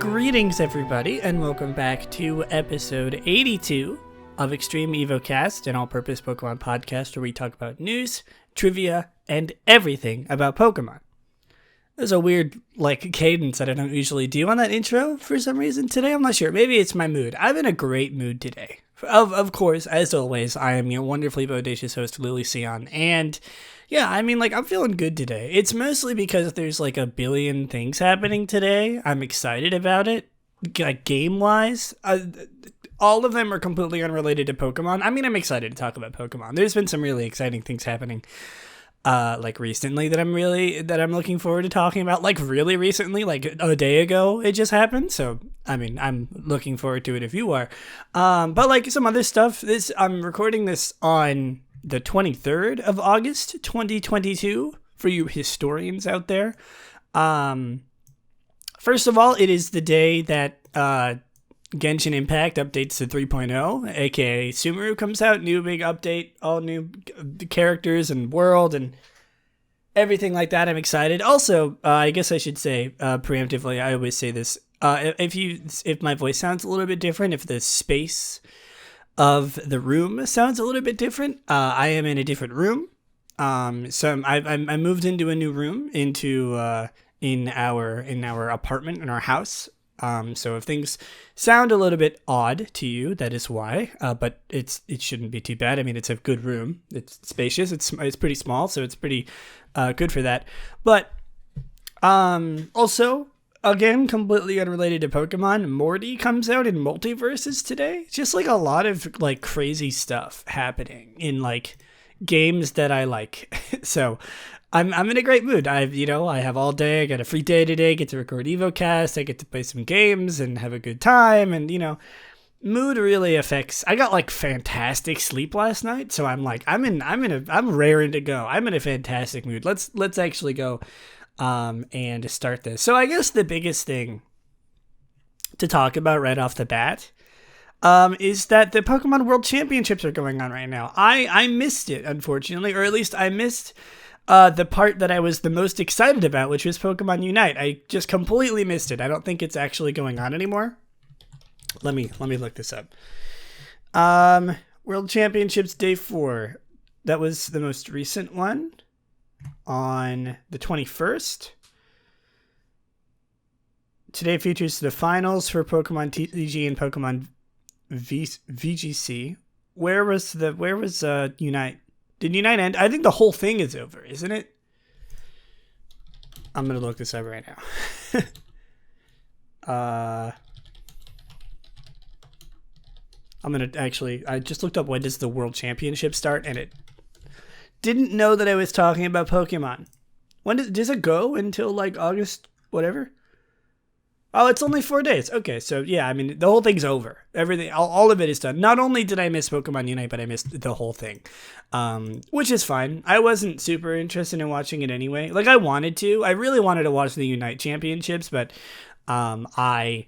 Greetings, everybody, and welcome back to episode 82 of Extreme Evocast, an all-purpose Pokemon podcast where we talk about news, trivia, and everything about Pokemon. There's a weird, cadence that I don't usually do on that intro for some reason today. I'm not sure. Maybe it's my mood. I'm in a great mood today. Of course, as always, I am your wonderfully bodacious host, Lillieceon, and yeah, I'm feeling good today. It's mostly because there's a billion things happening today. I'm excited about it, game-wise. All of them are completely unrelated to Pokemon. I'm excited to talk about Pokemon. There's been some really exciting things happening, recently that I'm looking forward to talking about. Really recently, a day ago, it just happened. So, I'm looking forward to it if you are. But some other stuff, I'm recording this on the 23rd of August, 2022, for you historians out there. First of all, it is the day that Genshin Impact updates to 3.0, aka Sumeru comes out, new big update, all new characters and world and everything like that. I'm excited. Also, I guess I should say, preemptively, I always say this, if my voice sounds a little bit different, if the space of the room sounds a little bit different, I am in a different room. So I moved into a new room in our apartment, in our house. So if things sound a little bit odd to you, that is why. But it shouldn't be too bad. It's a good room. It's spacious. It's pretty small, so it's pretty good for that. But also, again, completely unrelated to Pokemon, Morty comes out in Multiverses today. Just a lot of crazy stuff happening in games that I like. So I'm in a great mood. I have all day. I got a free day today. Get to record Evocast. I get to play some games and have a good time. And mood really affects. I got fantastic sleep last night, so I'm raring to go. I'm in a fantastic mood. Let's actually go and start this. So I guess the biggest thing to talk about right off the bat is that the Pokemon World Championships are going on right now. I missed it, unfortunately, or at least I missed the part that I was the most excited about, which was Pokemon Unite. I just completely missed it. I don't think it's actually going on anymore. Let me look this up. World Championships Day 4. That was the most recent one on the 21st. Today features the finals for Pokemon TCG and Pokemon VGC. Where was Unite? Did Unite end? I think the whole thing is over, isn't it? I'm going to look this up right now. I just looked up when does the World Championship start, and it didn't know that I was talking about Pokemon. When does it go until August, whatever? Oh, it's only 4 days. Okay, so yeah, the whole thing's over. Everything, all of it is done. Not only did I miss Pokemon Unite, but I missed the whole thing, which is fine. I wasn't super interested in watching it anyway. I wanted to. I really wanted to watch the Unite Championships, but I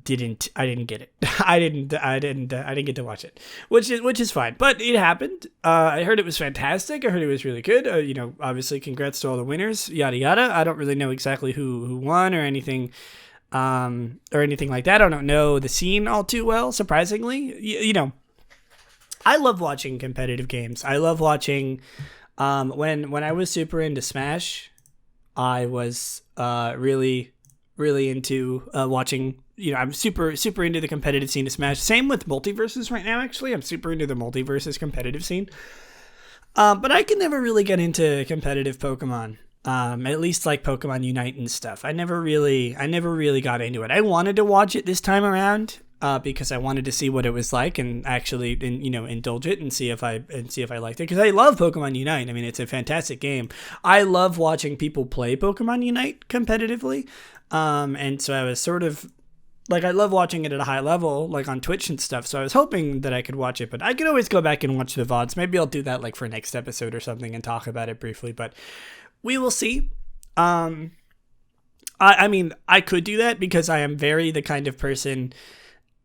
didn't get it. I didn't get to watch it, which is fine. But it happened. I heard it was fantastic. I heard it was really good. Obviously, congrats to all the winners. Yada yada. I don't really know exactly who won or anything. Or anything like that. I don't know the scene all too well, surprisingly. I love watching competitive games. I love watching, when I was super into Smash, I was, really into, watching, I'm super into the competitive scene of Smash. Same with Multiverses right now, actually. I'm super into the Multiverses competitive scene. But I can never really get into competitive Pokemon. At least Pokemon Unite and stuff. I never really got into it. I wanted to watch it this time around, because I wanted to see what it was like and actually, indulge it and see if I liked it. Because I love Pokemon Unite. It's a fantastic game. I love watching people play Pokemon Unite competitively. And so I was sort of I love watching it at a high level, on Twitch and stuff. So I was hoping that I could watch it, but I could always go back and watch the VODs. Maybe I'll do that for next episode or something and talk about it briefly, but we will see. I could do that because I am very the kind of person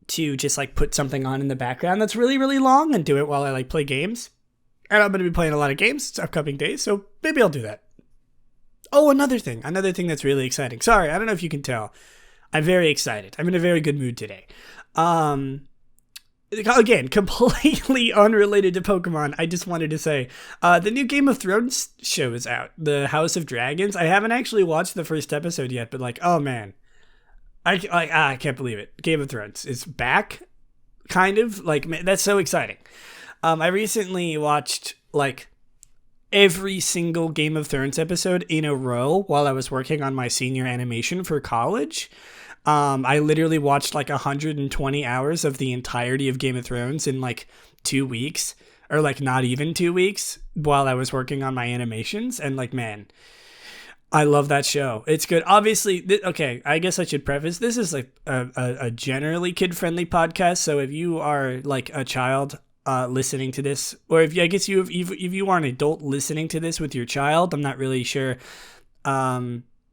to just put something on in the background that's really, really long and do it while I play games. And I'm going to be playing a lot of games this upcoming days, so maybe I'll do that. Oh, another thing that's really exciting. Sorry, I don't know if you can tell. I'm very excited. I'm in a very good mood today. Again, completely unrelated to Pokemon, I just wanted to say, the new Game of Thrones show is out, The House of Dragons. I haven't actually watched the first episode yet, but like, oh man, I can't believe it. Game of Thrones is back, kind of, like, man, that's so exciting. I recently watched like every single Game of Thrones episode in a row while I was working on my senior animation for college. I literally watched like 120 hours of the entirety of Game of Thrones in like 2 weeks, or like not even 2 weeks, while I was working on my animations. And like, man, I love that show. It's good. Obviously, okay, I guess I should preface, this is like a generally kid-friendly podcast. So if you are like a child listening to this, or if you are an adult listening to this with your child, I'm not really sure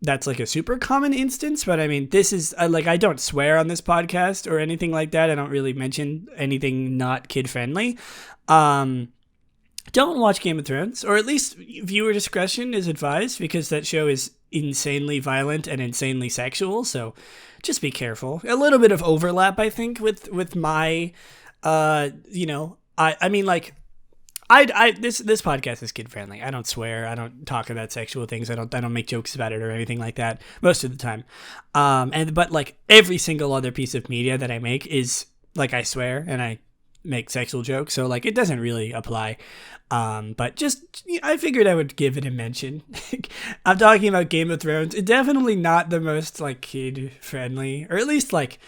that's like a super common instance, but I mean, this is like, I don't swear on this podcast or anything like that. I don't really mention anything not kid friendly. Don't watch Game of Thrones, or at least viewer discretion is advised, because that show is insanely violent and insanely sexual. So just be careful. A little bit of overlap, I think, with my, I mean, like, this podcast is kid friendly. I don't swear. I don't talk about sexual things. I don't make jokes about it or anything like that most of the time. But like every single other piece of media that I make is like, I swear and I make sexual jokes. So like, it doesn't really apply. But just, I figured I would give it a mention. I'm talking about Game of Thrones. It's definitely not the most like kid friendly, or at least like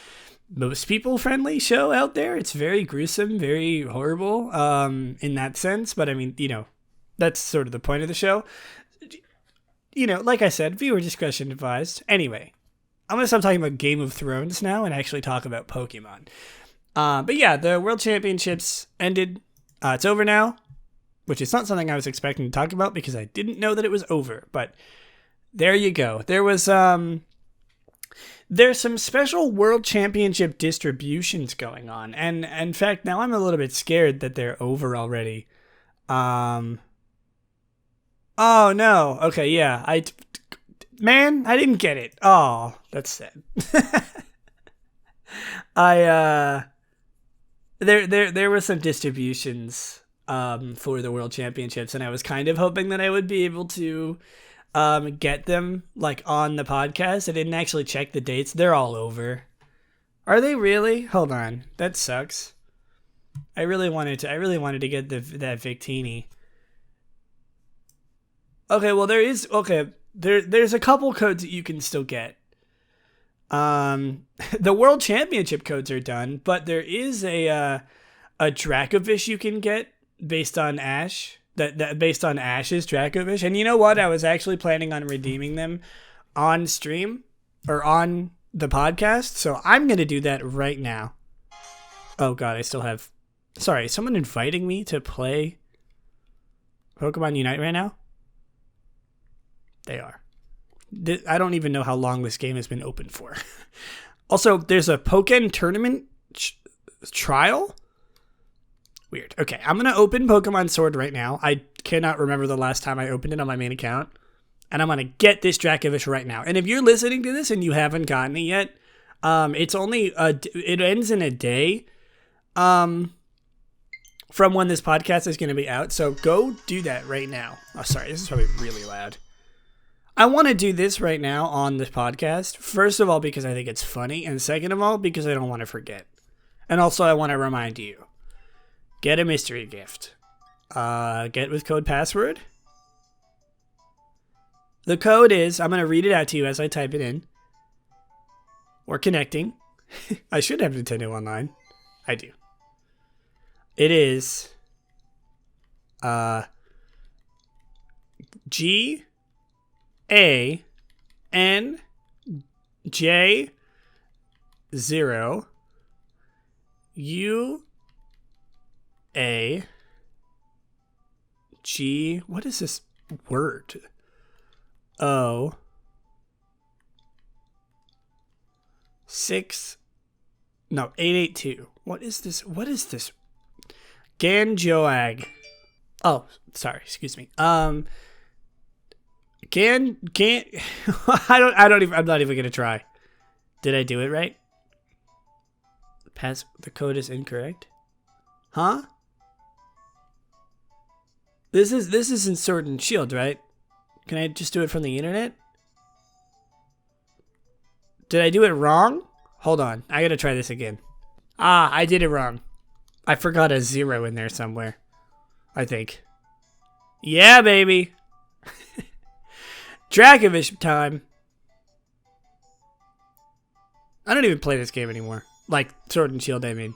most people friendly show out there. It's very gruesome, very horrible in that sense, but I mean, that's sort of the point of the show. Like I said, viewer discretion advised. Anyway, I'm gonna stop talking about Game of Thrones now and actually talk about Pokemon. But yeah, the World Championships ended. It's over now, which is not something I was expecting to talk about because I didn't know that it was over, but there you go. There's some special World Championship distributions going on, and in fact, now I'm a little bit scared that they're over already. Oh no. Okay, yeah. I didn't get it. Oh, that's sad. There were some distributions for the World Championships, and I was kind of hoping that I would be able to get them like on the podcast. I didn't actually check the dates. They're all over. Are they really? Hold on. That sucks. I really wanted to get that Victini. Okay, well there's a couple codes that you can still get. The World Championship codes are done, but there is a Dracovish you can get based on Ash. That based on Ash's Dracovish. And you know what? I was actually planning on redeeming them on stream or on the podcast. So I'm going to do that right now. Oh god, I still have... Sorry, is someone inviting me to play Pokemon Unite right now? They are. I don't even know how long this game has been open for. Also, there's a Pokken tournament trial? Weird. Okay, I'm going to open Pokemon Sword right now. I cannot remember the last time I opened it on my main account. And I'm going to get this Dracovish right now. And if you're listening to this and you haven't gotten it yet, it's only... it ends in a day from when this podcast is going to be out. So go do that right now. Oh, sorry. This is probably really loud. I want to do this right now on this podcast. First of all, because I think it's funny. And second of all, because I don't want to forget. And also, I want to remind you. Get a mystery gift. Get with code password. The code is, I'm going to read it out to you as I type it in. We're connecting. I should have Nintendo Online. I do. It is GANJ0 UAG. What is this word? O 882. What is this? Ganjoag. Oh, sorry. Excuse me. I'm not even gonna try. Did I do it right? The code is incorrect. Huh? This isn't Sword and Shield, right? Can I just do it from the internet? Did I do it wrong? Hold on. I gotta try this again. Ah, I did it wrong. I forgot a 0 in there somewhere. I think. Yeah, baby. Dracovish time. I don't even play this game anymore. Like, Sword and Shield, I mean.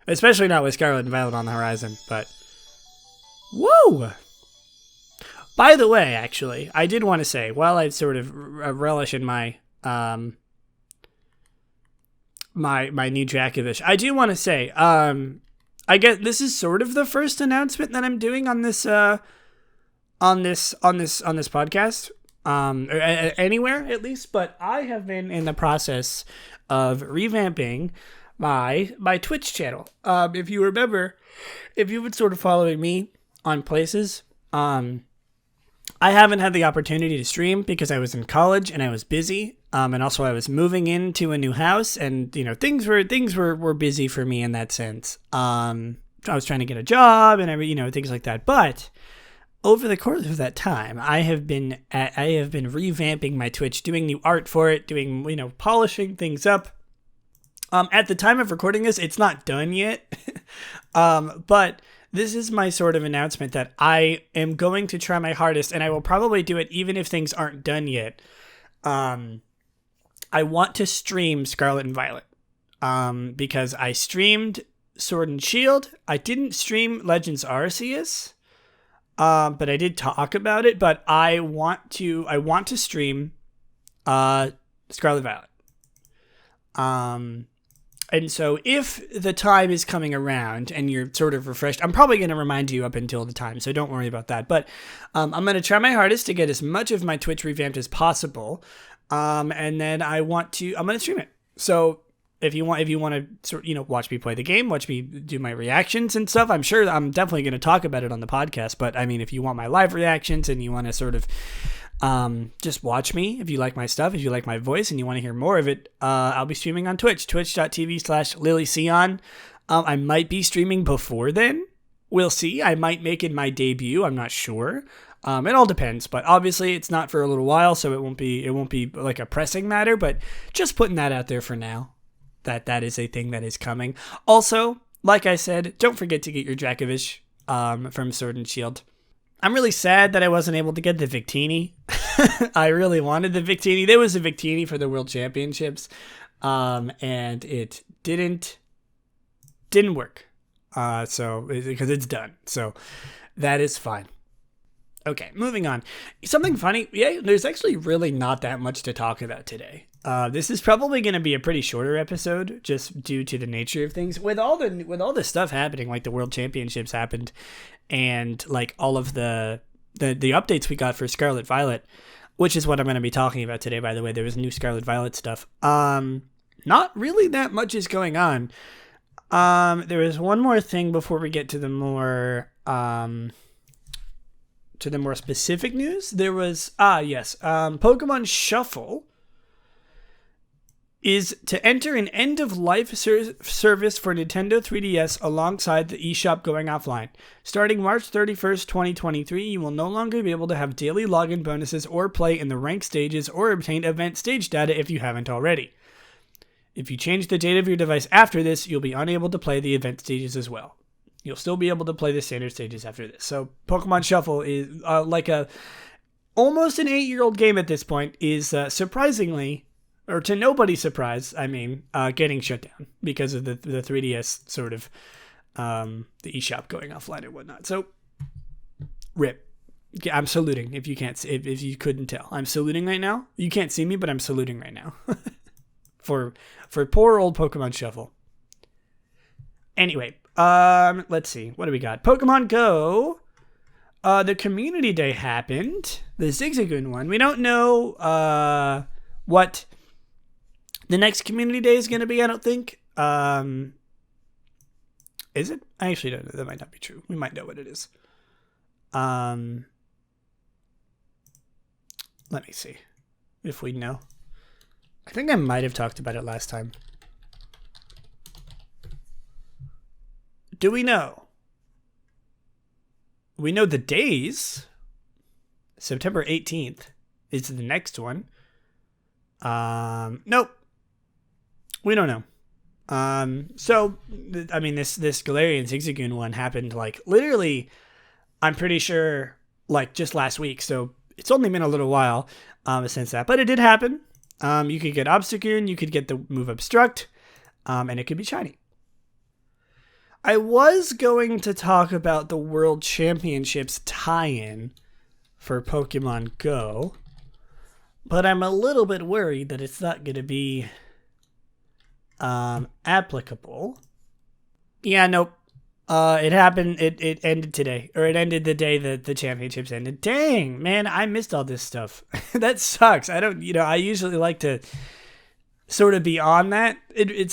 Especially not with Scarlet and Violet on the horizon, but... Whoa! By the way, actually, I did want to say, while I sort of relish in my, my new Dracovish, I do want to say, I guess this is sort of the first announcement that I'm doing on this, on this podcast, or anywhere at least, but I have been in the process of revamping my Twitch channel. If you remember, if you've been sort of following me on places, I haven't had the opportunity to stream because I was in college and I was busy. And also I was moving into a new house and, you know, things were busy for me in that sense. I was trying to get a job and things like that. But over the course of that time, I have been revamping my Twitch, doing new art for it, doing, polishing things up. At the time of recording this, it's not done yet. But this is my sort of announcement that I am going to try my hardest, and I will probably do it even if things aren't done yet. I want to stream Scarlet and Violet. Because I streamed Sword and Shield. I didn't stream Legends Arceus. But I did talk about it, but I want to stream Scarlet and Violet. And so if the time is coming around and you're sort of refreshed, I'm probably going to remind you up until the time, so don't worry about that. But I'm going to try my hardest to get as much of my Twitch revamped as possible. And then I'm going to stream it. So if you want to sort watch me play the game, watch me do my reactions and stuff, I'm sure I'm definitely going to talk about it on the podcast. But I mean, if you want my live reactions and you want to sort of just watch me, if you like my stuff, if you like my voice and you want to hear more of it, I'll be streaming on Twitch, twitch.tv/Lillieceon. I might be streaming before then. We'll see. I might make it my debut. I'm not sure. It all depends, but obviously it's not for a little while, so it won't be like a pressing matter, but just putting that out there for now, that is a thing that is coming. Also, like I said, don't forget to get your Dracovish, from Sword and Shield. I'm really sad that I wasn't able to get the Victini. I really wanted the Victini. There was a Victini for the World Championships, and it didn't work. So because it's done. So that is fine. Okay, moving on. Something funny. Yeah, there's actually really not that much to talk about today. This is probably going to be a pretty shorter episode, just due to the nature of things. With all the stuff happening, like the World Championships happened, and like all of the updates we got for Scarlet Violet, which is what I'm going to be talking about today. By the way, there was new Scarlet Violet stuff. Not really that much is going on. There is one more thing before we get to the more specific news. There was Pokemon Shuffle is to enter an end-of-life service for Nintendo 3DS alongside the eShop going offline. Starting March 31st, 2023, you will no longer be able to have daily login bonuses or play in the ranked stages or obtain event stage data if you haven't already. If you change the date of your device after this, you'll be unable to play the event stages as well. You'll still be able to play the standard stages after this. So Pokemon Shuffle is almost an 8-year-old game at this point, is surprisingly, or to nobody's surprise, getting shut down because of the 3DS sort of the eShop going offline and whatnot. So rip. I'm saluting if you couldn't tell. I'm saluting right now. You can't see me, but I'm saluting right now. for poor old Pokemon Shuffle. Anyway, let's see. What do we got? Pokemon Go. The Community Day happened. The Zigzagoon one. We don't know what the next Community Day is going to be, I don't think. Is it? I actually don't know. That might not be true. We might know what it is. Let me see if we know. I think I might have talked about it last time. Do we know? We know the days. September 18th is the next one. Nope. We don't know. So, I mean, this Galarian Zigzagoon one happened, like, literally, I'm pretty sure, like, just last week. So, it's only been a little while since that. But it did happen. You could get Obstagoon, you could get the move Obstruct, and it could be shiny. I was going to talk about the World Championships tie-in for Pokemon Go, but I'm a little bit worried that it's not going to be applicable. Yeah, nope. It happened. It ended today, or it ended the day that the championships ended. Dang, man, I missed all this stuff. That sucks. I don't, I usually like to sort of be on that.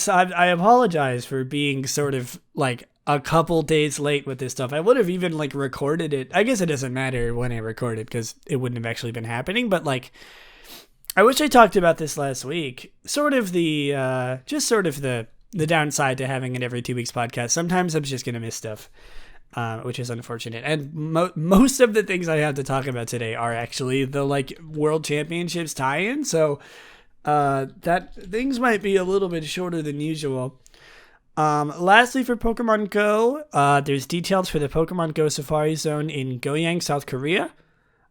I apologize for being sort of like a couple days late with this stuff. I would have even like recorded it. I guess it doesn't matter when I record it because it wouldn't have actually been happening. But like, I wish I talked about this last week. Sort of the downside to having an every 2 weeks podcast. Sometimes I'm just gonna miss stuff, which is unfortunate. And most of the things I have to talk about today are actually the like World Championships tie-in. So that things might be a little bit shorter than usual. Lastly, for Pokemon Go, there's details for the Pokemon Go Safari Zone in Goyang, South Korea,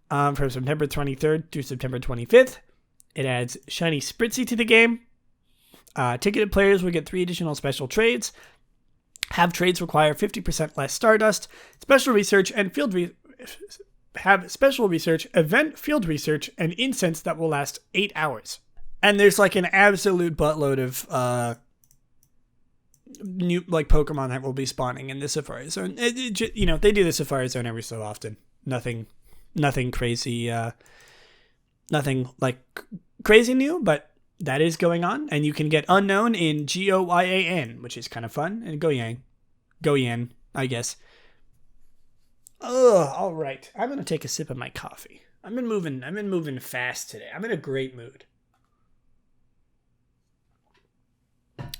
from September 23rd through September 25th. It adds Shiny Spritzy to the game. Ticketed players will get 3 additional special trades. Have trades require 50% less Stardust. Special research and have special research, event field research, and incense that will last 8 hours. And there's like an absolute buttload of new like Pokemon that will be spawning in the Safari Zone. They do the Safari Zone every so often. Nothing crazy. Nothing like crazy new, but that is going on. And you can get Unknown in Goyan, which is kind of fun. And Goyan, I guess. All right. I'm gonna take a sip of my coffee. I've been moving fast today. I'm in a great mood.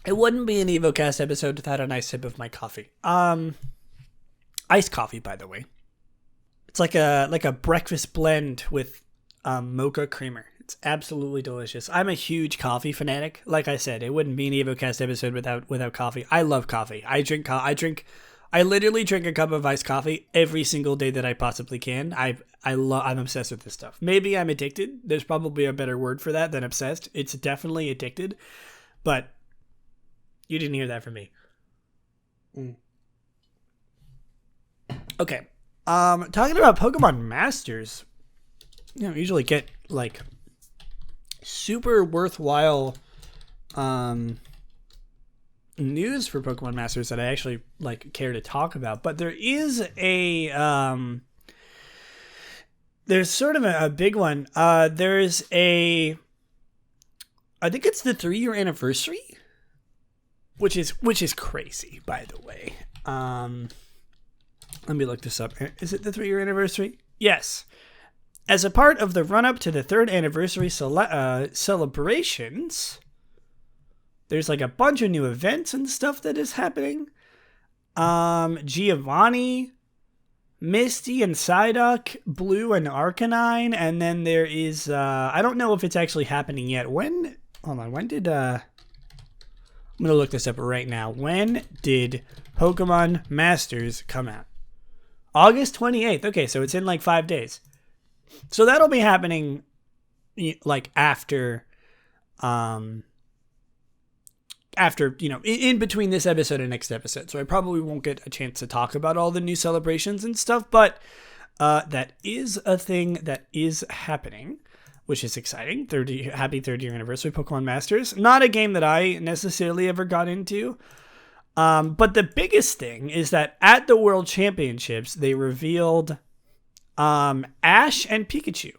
It wouldn't be an Evocast episode without a nice sip of my coffee. Iced coffee, by the way. It's like a breakfast blend with mocha creamer. It's absolutely delicious. I'm a huge coffee fanatic. Like I said, it wouldn't be an Evocast episode without coffee. I love coffee. I literally drink a cup of iced coffee every single day that I possibly can. I'm obsessed with this stuff. Maybe I'm addicted. There's probably a better word for that than obsessed. It's definitely addicted, but you didn't hear that from me. Okay. Talking about Pokemon Masters, usually get like super worthwhile news for Pokemon Masters that I actually like care to talk about. But there is there's sort of a big one. I think it's the 3-year anniversary, which is crazy, by the way. Let me look this up. Is it the 3-year anniversary? Yes. As a part of the run-up to the 3rd anniversary celebrations, there's like a bunch of new events and stuff that is happening. Giovanni, Misty and Psyduck, Blue and Arcanine, and then there is, I don't know if it's actually happening yet. When did, I'm going to look this up right now. When did Pokemon Masters come out? August 28th. Okay, so it's in like 5 days. So that'll be happening like after, in between this episode and next episode. So I probably won't get a chance to talk about all the new celebrations and stuff, but that is a thing that is happening, which is exciting. Happy 3rd year anniversary, Pokemon Masters. Not a game that I necessarily ever got into. But the biggest thing is that at the World Championships, they revealed Ash and Pikachu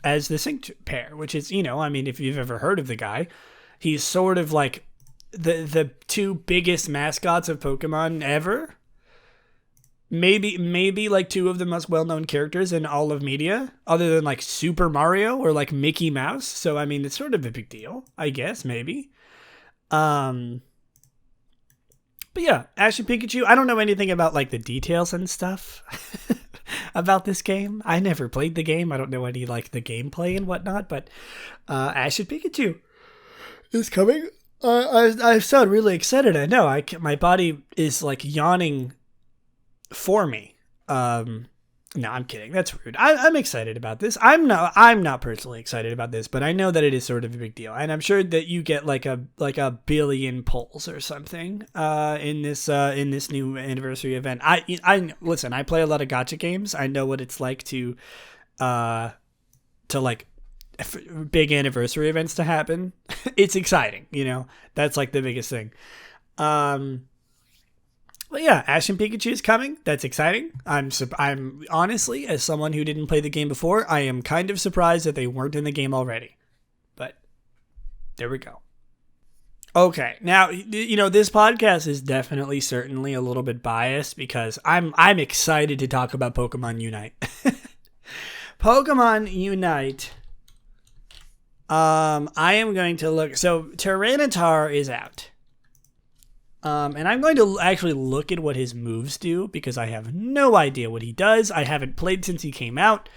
as the synced pair, which is, if you've ever heard of the guy, he's sort of like the 2 biggest mascots of Pokemon ever. maybe like two of the most well-known characters in all of media, other than like Super Mario or like Mickey Mouse. So I mean, it's sort of a big deal, I guess, maybe. But yeah, Ash and Pikachu. I don't know anything about like the details and stuff about this game. I never played the game. I don't know any like the gameplay and whatnot. But Ash and Pikachu is coming. I sound really excited. I know. My body is like yawning for me. No, I'm kidding. That's rude. I'm excited about this. I'm not personally excited about this, but I know that it is sort of a big deal, and I'm sure that you get like a billion polls or something in this new anniversary event. I listen. I play a lot of gacha games. I know what it's like to like big anniversary events to happen. It's exciting, you know. That's like the biggest thing. But yeah, Ash and Pikachu is coming. That's exciting. I'm honestly, as someone who didn't play the game before, I am kind of surprised that they weren't in the game already. But there we go. Okay, now you know this podcast is definitely, certainly a little bit biased because I'm excited to talk about Pokemon Unite. Pokemon Unite. I am going to look. So Tyranitar is out. And I'm going to actually look at what his moves do because I have no idea what he does. I haven't played since he came out.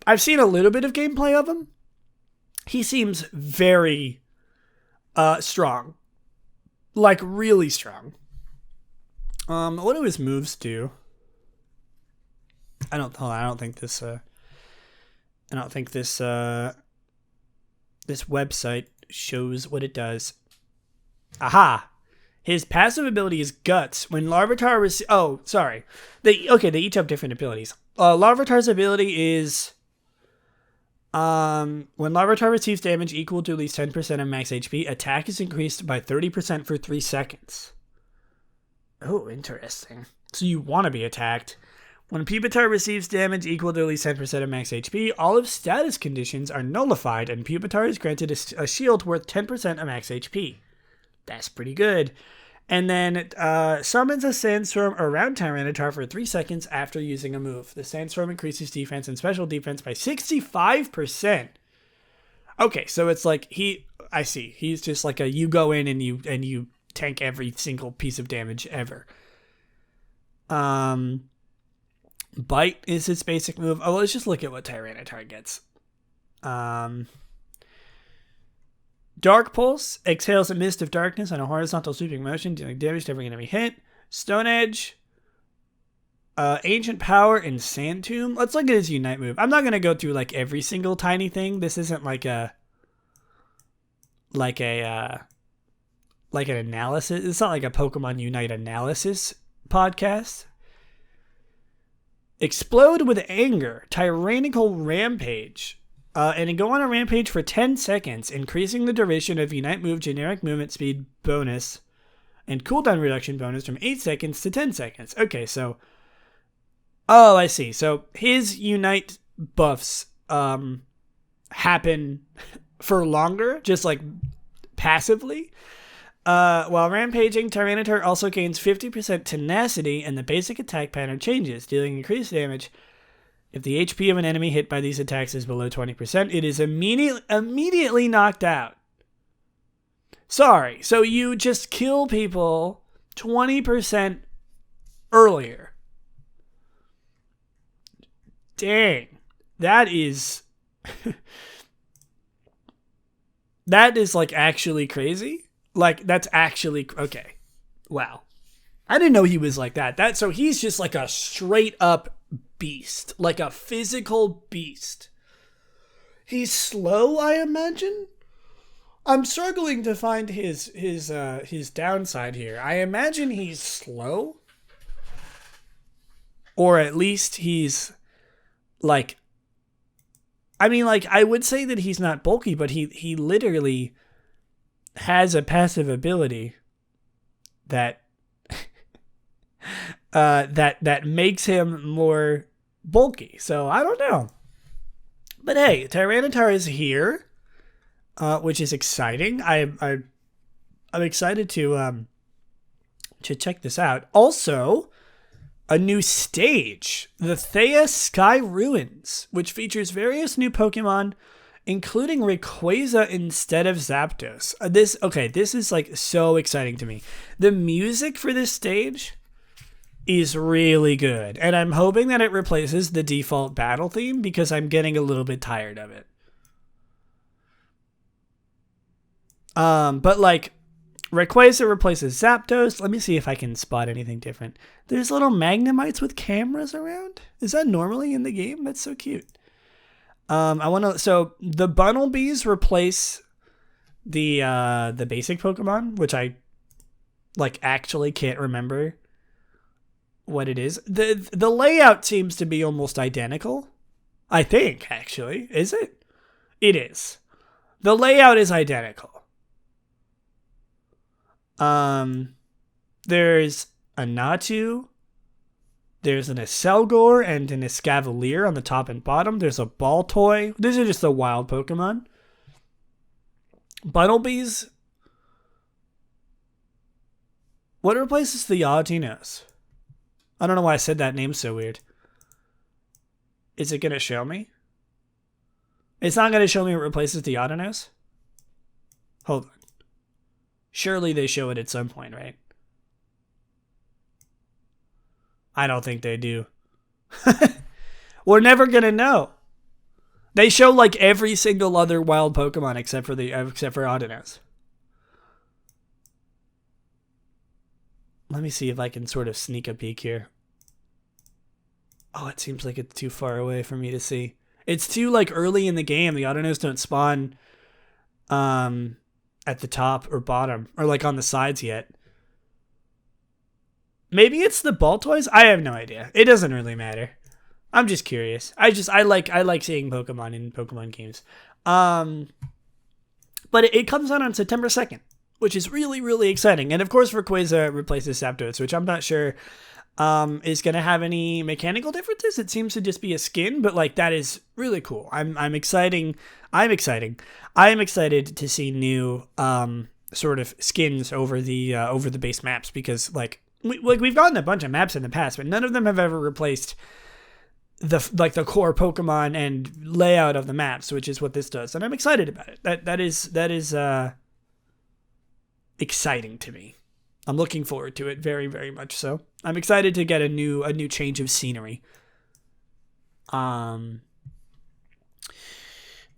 I've seen a little bit of gameplay of him. He seems very strong. Like really strong. What do his moves do? I don't think this this website shows what it does. Aha! His passive ability is Guts. When Larvitar They each have different abilities. Larvitar's ability is when Larvitar receives damage equal to at least 10% of max HP, attack is increased by 30% for 3 seconds. Oh, interesting. So you want to be attacked. When Pupitar receives damage equal to at least 10% of max HP, all of status conditions are nullified, and Pupitar is granted a shield worth 10% of max HP. That's pretty good. And then summons a Sandstorm around Tyranitar for 3 seconds after using a move. The Sandstorm increases defense and special defense by 65%. Okay, so it's like I see. He's just like you go in and you tank every single piece of damage ever. Bite is his basic move. Oh, let's just look at what Tyranitar gets. Dark Pulse exhales a mist of darkness on a horizontal sweeping motion, dealing damage to every enemy hit. Stone Edge, Ancient Power, and Sand Tomb. Let's look at his Unite move. I'm not going to go through like every single tiny thing. This isn't like an analysis. It's not like a Pokemon Unite analysis podcast. Explode with Anger, Tyrannical Rampage. And go on a rampage for 10 seconds, increasing the duration of Unite move generic movement speed bonus and cooldown reduction bonus from 8 seconds to 10 seconds. Okay, so... Oh, I see. So his Unite buffs happen for longer, just like passively. While rampaging, Tyranitar also gains 50% tenacity, and the basic attack pattern changes, dealing increased damage. If the HP of an enemy hit by these attacks is below 20%, it is immediately knocked out. Sorry, so you just kill people 20% earlier. Dang. That is... that is, like, actually crazy. Like, that's actually... Okay. Wow. I didn't know he was like that. So he's just like a straight up beast. Like a physical beast. He's slow, I imagine? I'm struggling to find his downside here. I imagine he's slow. Or at least he's like... I mean, like, I would say that he's not bulky, but he literally has a passive ability that that makes him more bulky. So I don't know. But hey, Tyranitar is here, which is exciting. I'm excited to check this out. Also, a new stage, the Thea Sky Ruins, which features various new Pokemon, including Rayquaza instead of Zapdos. This is like so exciting to me. The music for this stage is really good, and I'm hoping that it replaces the default battle theme because I'm getting a little bit tired of it. But like Rayquaza replaces Zapdos. Let me see if I can spot anything different. There's little Magnemites with cameras around. Is that normally in the game? That's so cute. So the Bunnelbees replace the basic Pokemon, which I like actually can't remember what it is. The layout seems to be almost identical. I think, actually. Is it? It is. The layout is identical. There's a Natu, there's an Aselgor and an Escavalier on the top and bottom. There's a Baltoy. These are just the wild Pokemon. Bunnelbees. What replaces the Audino's? I don't know why I said that name so weird. Is it going to show me? It's not going to show me what replaces the Audino's? Hold on. Surely they show it at some point, right? I don't think they do. We're never going to know. They show like every single other wild Pokemon except for Audino's. Let me see if I can sort of sneak a peek here. Oh, it seems like it's too far away for me to see. It's too like early in the game. The Audino's don't spawn at the top or bottom or like on the sides yet. Maybe it's the Baltoys? I have no idea. It doesn't really matter. I'm just curious. I like seeing Pokemon in Pokemon games. But it comes out on September 2nd, which is really, really exciting. And of course, Rayquaza replaces Zapdos, which I'm not sure is going to have any mechanical differences. It seems to just be a skin, but like that is really cool. I'm excited to see new sort of skins over the base maps because we've gotten a bunch of maps in the past, but none of them have ever replaced the core Pokemon and layout of the maps, which is what this does, and I'm excited about it. That is exciting to me. I'm looking forward to it very, very much so. I'm excited to get a new change of scenery.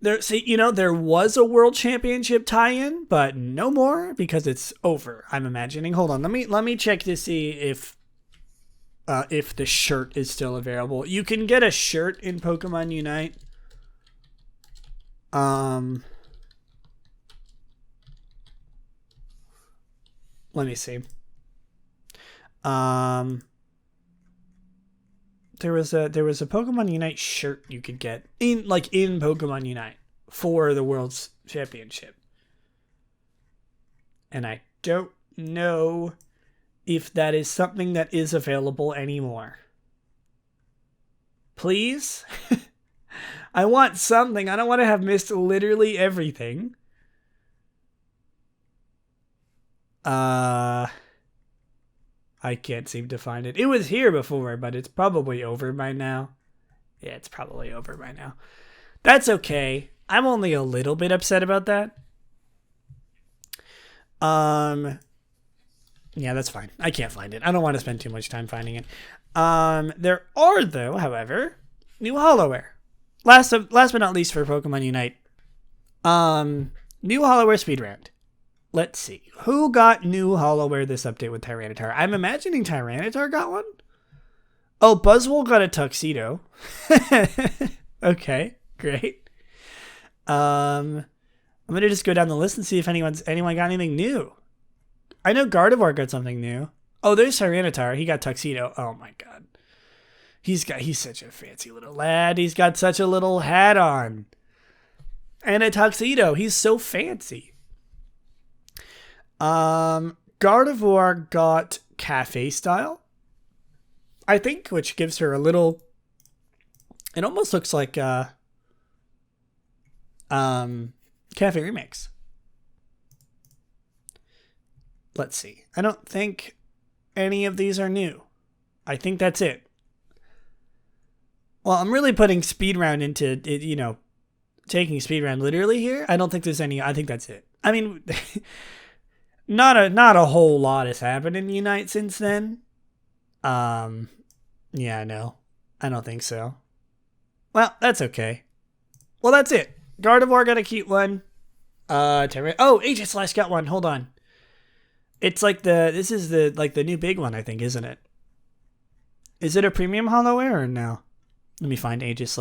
There was a World Championship tie-in, but no more because it's over. I'm imagining. Hold on, let me check to see if the shirt is still available. You can get a shirt in Pokemon Unite. Let me see. There was a Pokemon Unite shirt you could get in Pokemon Unite for the World's Championship. And I don't know if that is something that is available anymore. Please? I want something. I don't want to have missed literally everything. I can't seem to find it. It was here before, but it's probably over by now. Yeah, it's probably over by now. That's okay. I'm only a little bit upset about that. Yeah, that's fine. I can't find it. I don't want to spend too much time finding it. There are, though, however, new Hollowware. Last but not least for Pokemon Unite. New Hollowware speed round. Let's see. Who got new Hollowware this update with Tyranitar? I'm imagining Tyranitar got one. Oh, Buzzwole got a tuxedo. Okay, great. I'm gonna just go down the list and see if anyone got anything new. I know Gardevoir got something new. Oh, there's Tyranitar. He got tuxedo. Oh my god. He's such a fancy little lad. He's got such a little hat on. And a tuxedo. He's so fancy. Gardevoir got cafe style, I think, which gives her a little, it almost looks like cafe remix. Let's see. I don't think any of these are new. I think that's it. Well, I'm really putting speed round into it, you know, taking speed round literally here. I don't think there's any. I think that's it. I mean, not a whole lot has happened in Unite since then. Yeah, no, I don't think so. Well, that's okay. Well, that's it. Gardevoir got a cute one. Aegis got one. Hold on. It's like this is the new big one, I think, isn't it? Is it a premium Hollowware or no? Let me find Aegis.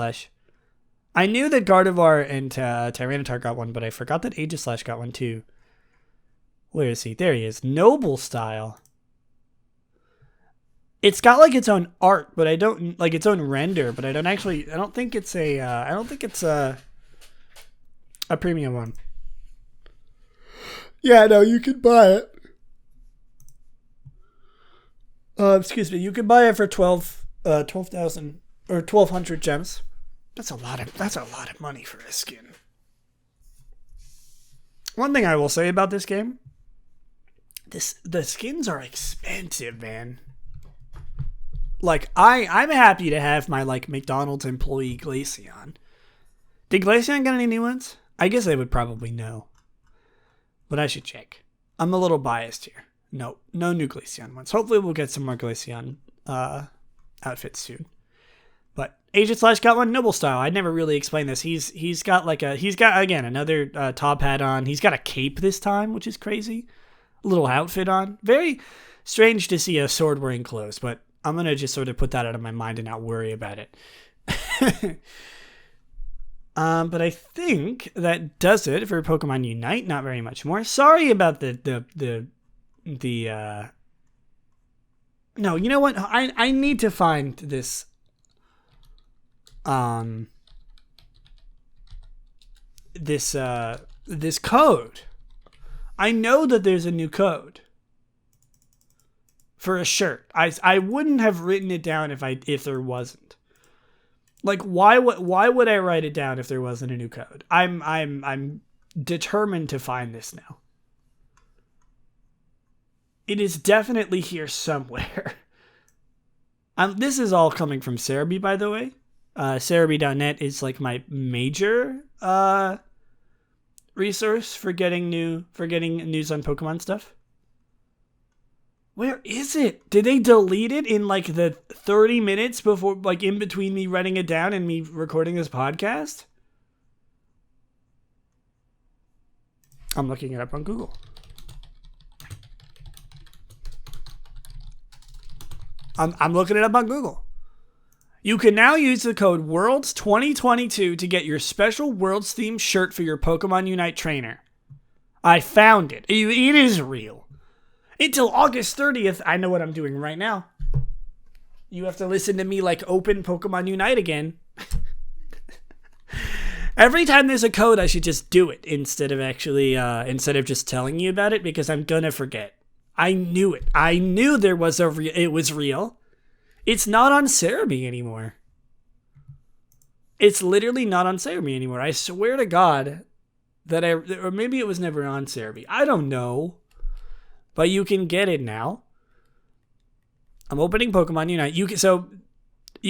I knew that Gardevoir and Tyranitar got one, but I forgot that Aegis got one too. Where is he? There he is. Noble style. It's got like its own art, but I don't like its own render, but I don't think it's a premium one. Yeah, no, you can buy it. Excuse me, you can buy it for 12,000 or 1,200 gems. That's a lot of money for a skin. One thing I will say about this game, the skins are expensive, man. Like I'm happy to have my like McDonald's employee Glaceon. Did Glaceon get any new ones? I guess I would probably know, but I should check. I'm a little biased here. No new Glaceon ones. Hopefully we'll get some more Glaceon outfits soon. But Aegis got one. Noble style. I never really explained this. He's got again another top hat on. He's got a cape this time, which is crazy. A little outfit on. Very strange to see a sword wearing clothes, but I'm gonna just sort of put that out of my mind and not worry about it. But I think that does it for Pokemon Unite. Not very much more. Sorry about the no, you know what? I need to find this this code. I know that there's a new code for a shirt. I wouldn't have written it down if there wasn't. Like why would I write it down if there wasn't a new code? I'm determined to find this now. It is definitely here somewhere. This is all coming from Cerebi, by the way. Cerebi.net is like my major resource for getting news on Pokemon stuff. Where is it? Did they delete it in like the 30 minutes before, like in between me writing it down and me recording this podcast? I'm looking it up on Google. I'm looking it up on Google. You can now use the code WORLDS2022 to get your special Worlds themed shirt for your Pokemon Unite trainer. I found it. It is real. Until August 30th, I know what I'm doing right now. You have to listen to me like open Pokemon Unite again. Every time there's a code, I should just do it instead of just telling you about it because I'm gonna forget. I knew it. I knew there was it was real. It's not on Cerebi anymore. It's literally not on Cerebi anymore. I swear to God that or maybe it was never on Cerebi. I don't know. But you can get it now. I'm opening Pokemon Unite. You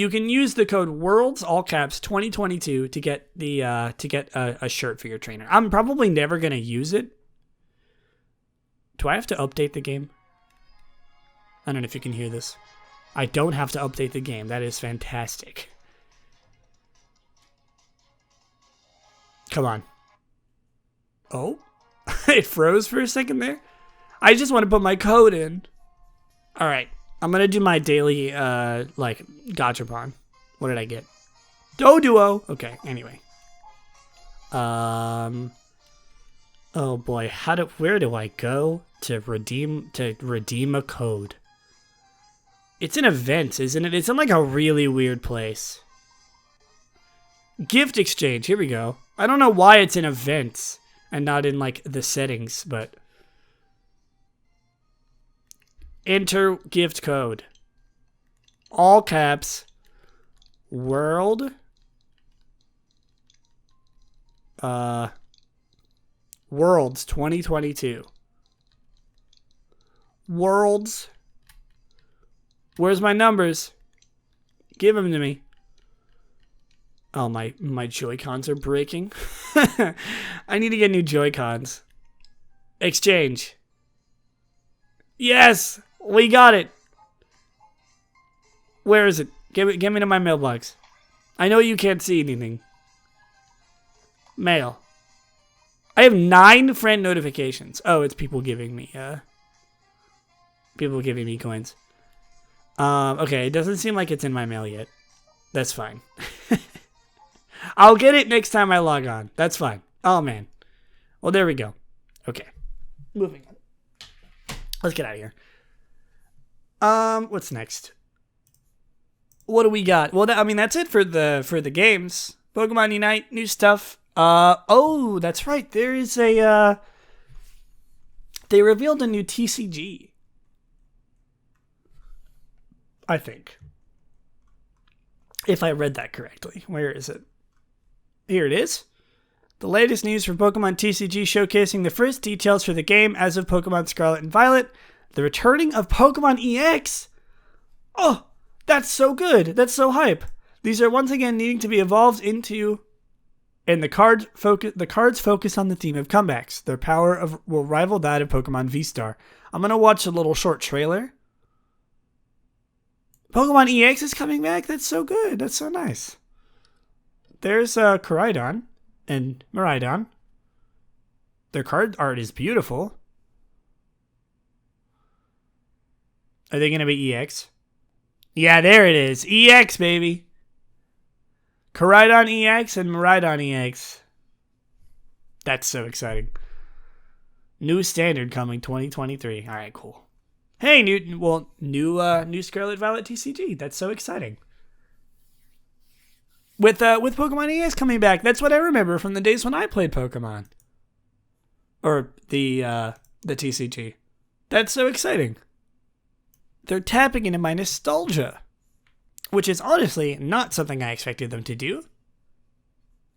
can use the code WORLDS all caps 2022 to get a shirt for your trainer. I'm probably never gonna use it. Do I have to update the game? I don't know if you can hear this. I don't have to update the game. That is fantastic. Come on. Oh? It froze for a second there? I just want to put my code in. Alright. I'm going to do my daily, Gachapon. What did I get? Doduo! Okay, anyway. Oh boy, where do I go to redeem a code? It's an event, isn't it? It's in like a really weird place. Gift exchange, here we go. I don't know why it's in events and not in like the settings, but enter gift code. All caps. World. Worlds 2022. Worlds Where's my numbers? Give them to me. Oh, my Joy-Cons are breaking. I need to get new Joy-Cons. Exchange. Yes! We got it! Where is it? Give me to my mailbox. I know you can't see anything. Mail. I have 9 friend notifications. Oh, it's people giving me coins. Okay, it doesn't seem like it's in my mail yet. That's fine. I'll get it next time I log on. That's fine. Oh, man. Well, there we go. Okay. Moving on. Let's get out of here. What's next? What do we got? Well, that's it for the games. Pokemon Unite, new stuff. Oh, that's right. There is they revealed a new TCG. I think. If I read that correctly. Where is it? Here it is. The latest news for Pokemon TCG showcasing the first details for the game as of Pokemon Scarlet and Violet. The returning of Pokemon EX. Oh, that's so good. That's so hype. These are once again needing to be evolved into, and the cards focus on the theme of comebacks. Their power will rival that of Pokemon V-Star. I'm going to watch a little short trailer. Pokemon EX is coming back? That's so good. That's so nice. There's Koraidon and Miraidon. Their card art is beautiful. Are they going to be EX? Yeah, there it is. EX, baby. Koraidon EX and Miraidon EX. That's so exciting. New standard coming 2023. All right, cool. Hey, new Scarlet Violet TCG. That's so exciting. With Pokemon EX coming back, that's what I remember from the days when I played Pokemon. Or the TCG. That's so exciting. They're tapping into my nostalgia, which is honestly not something I expected them to do.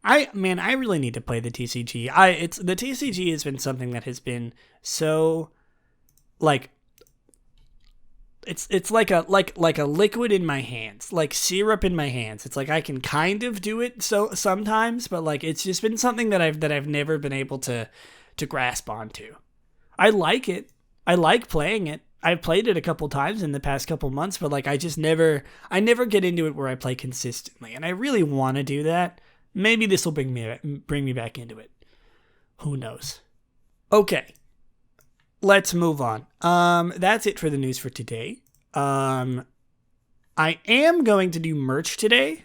I really need to play the TCG. The TCG has been something that has been so, like, it's like a liquid in my hands, like syrup in my hands. It's like I can kind of do it so sometimes, but like it's just been something that I've never been able to grasp onto. I like it. I like playing it. I've played it a couple times in the past couple months, but like I never get into it where I play consistently, and I really want to do that. Maybe this will bring me back into it. Who knows? Okay, let's move on. That's it for the news for today. I am going to do merch today.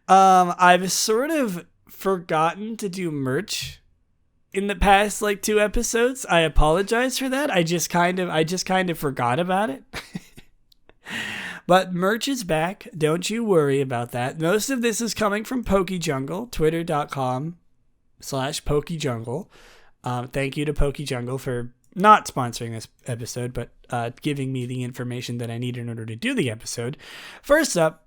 I've sort of forgotten to do merch in the past like 2 episodes. I apologize for that. I just kind of forgot about it. But merch is back. Don't you worry about that. Most of this is coming from PokeJungle, twitter.com/PokeJungle. Thank you to PokeJungle for not sponsoring this episode, but giving me the information that I need in order to do the episode. First up,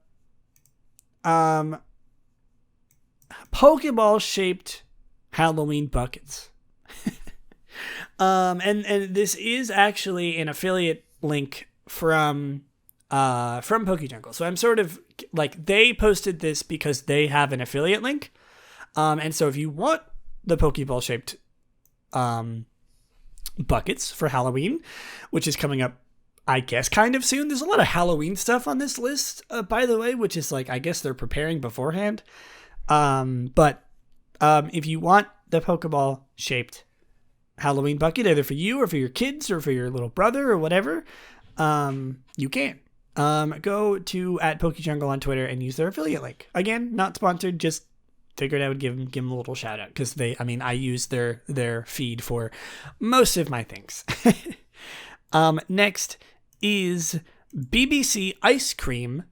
Pokeball-shaped Halloween buckets. And this is actually an affiliate link from PokeJungle. So I'm sort of like, they posted this because they have an affiliate link. And so if you want the Pokeball shaped buckets for Halloween, which is coming up, I guess, kind of soon. There's a lot of Halloween stuff on this list, by the way, which is like, I guess they're preparing beforehand. But if you want the Pokeball shaped Halloween bucket, either for you or for your kids or for your little brother or whatever, you can. Go to @PokeJungle on Twitter and use their affiliate link. Again, not sponsored, just figured I would give them a little shout out because I use their feed for most of my things. Next is BBC Ice Cream,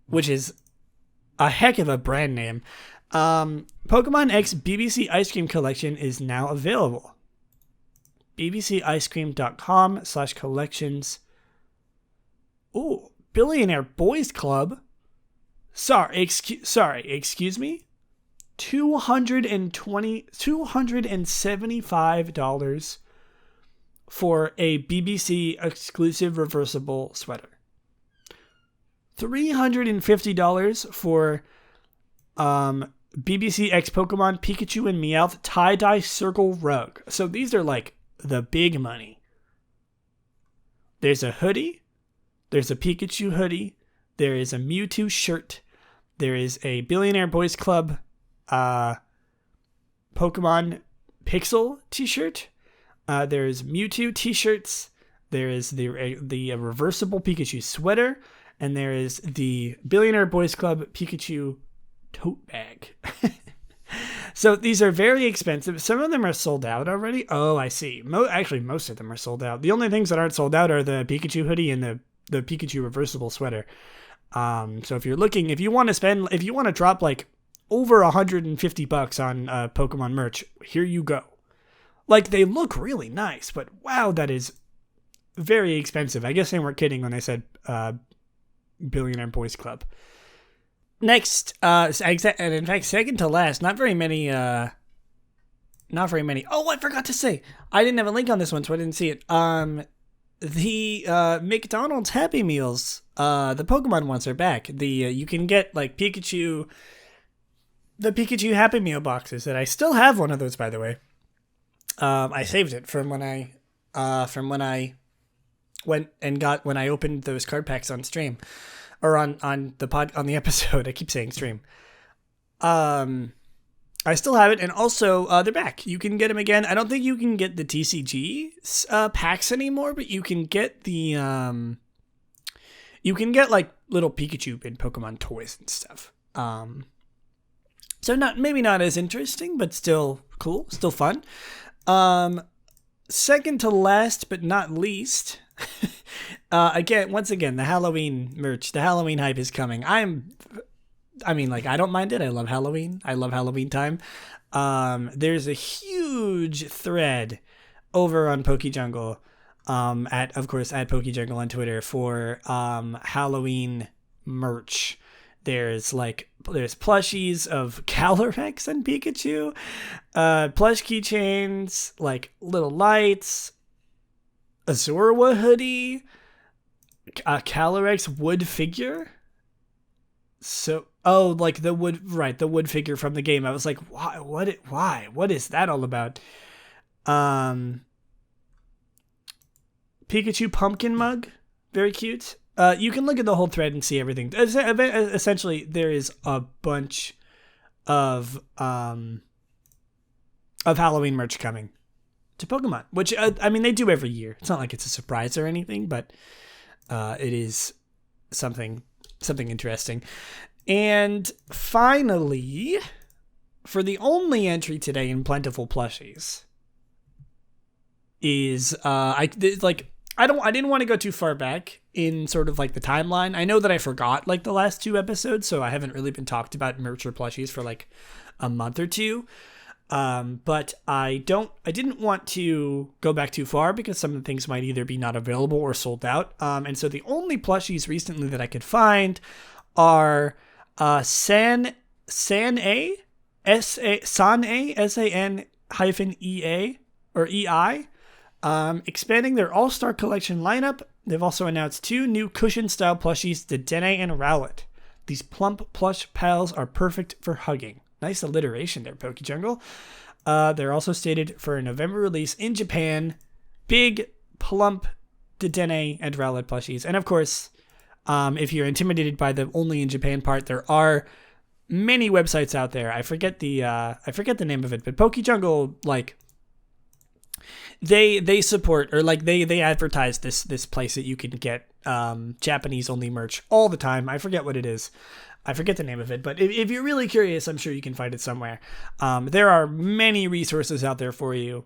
which is a heck of a brand name. Pokemon X BBC Ice Cream Collection is now available. bbcicecream.com/collections. Ooh, Billionaire Boys Club. Excuse me. $275 for a BBC exclusive reversible sweater. $350 for BBC X Pokemon Pikachu and Meowth tie-dye circle rug. So these are like the big money. There's a hoodie. There's a Pikachu hoodie. There is a Mewtwo shirt. There is a Billionaire Boys Club Pokemon Pixel t-shirt. There's Mewtwo t-shirts. There is the reversible Pikachu sweater. And there is the Billionaire Boys Club Pikachu tote bag. So these are very expensive. Some of them are sold out already. Oh, I see. Actually, most of them are sold out. The only things that aren't sold out are the Pikachu hoodie and the Pikachu reversible sweater. So if you want to drop like over $150 on Pokemon merch, here you go. Like, they look really nice, but wow, that is very expensive. I guess they weren't kidding when they said Billionaire Boys Club. Next, and in fact, second to last, not very many. Oh, I forgot to say, I didn't have a link on this one, so I didn't see it. The McDonald's Happy Meals, the Pokemon ones are back. You can get like the Pikachu Happy Meal boxes. That I still have one of those, by the way. I saved it from when I went and got when I opened those card packs on stream. Or on the episode. I keep saying stream. I still have it, and also they're back. You can get them again. I don't think you can get the TCG packs anymore, but you can get the you can get like little Pikachu and Pokemon toys and stuff. So maybe not as interesting, but still cool, still fun. Second to last, but not least. Once again, the Halloween merch, the Halloween hype is coming. I don't mind it. I love Halloween. I love Halloween time. There's a huge thread over on PokeJungle, at PokeJungle on Twitter for Halloween merch. There's plushies of Calyrex and Pikachu, plush keychains, like little lights, a Zorua hoodie, a Calyrex wood figure. So, like the wood figure from the game. I was like, why? What is that all about? Pikachu pumpkin mug, very cute. You can look at the whole thread and see everything. Essentially, there is a bunch of Halloween merch coming to Pokemon, which they do every year. It's not like it's a surprise or anything, but it is something interesting. And finally, for the only entry today in Plentiful Plushies is I didn't want to go too far back in sort of like the timeline. I know that I forgot like the last two episodes, so I haven't really been talked about merch or plushies for like a month or two. But I didn't want to go back too far because some of the things might either be not available or sold out. And so the only plushies recently that I could find are San-A, S-A-N-E-A, or E-I, expanding their All-Star Collection lineup. They've also announced 2 new cushion-style plushies, Dedenne and Rowlet. These plump plush pals are perfect for hugging. Nice alliteration there, PokeJungle. They're also stated for a November release in Japan. Big, plump Dedenne and Rowlet plushies. And of course, if you're intimidated by the only in Japan part, there are many websites out there. I forget the name of it, but PokeJungle, like, they support, or like they advertise this place that you can get Japanese only merch all the time. I forget what it is. I forget the name of it, but if you're really curious, I'm sure you can find it somewhere. There are many resources out there for you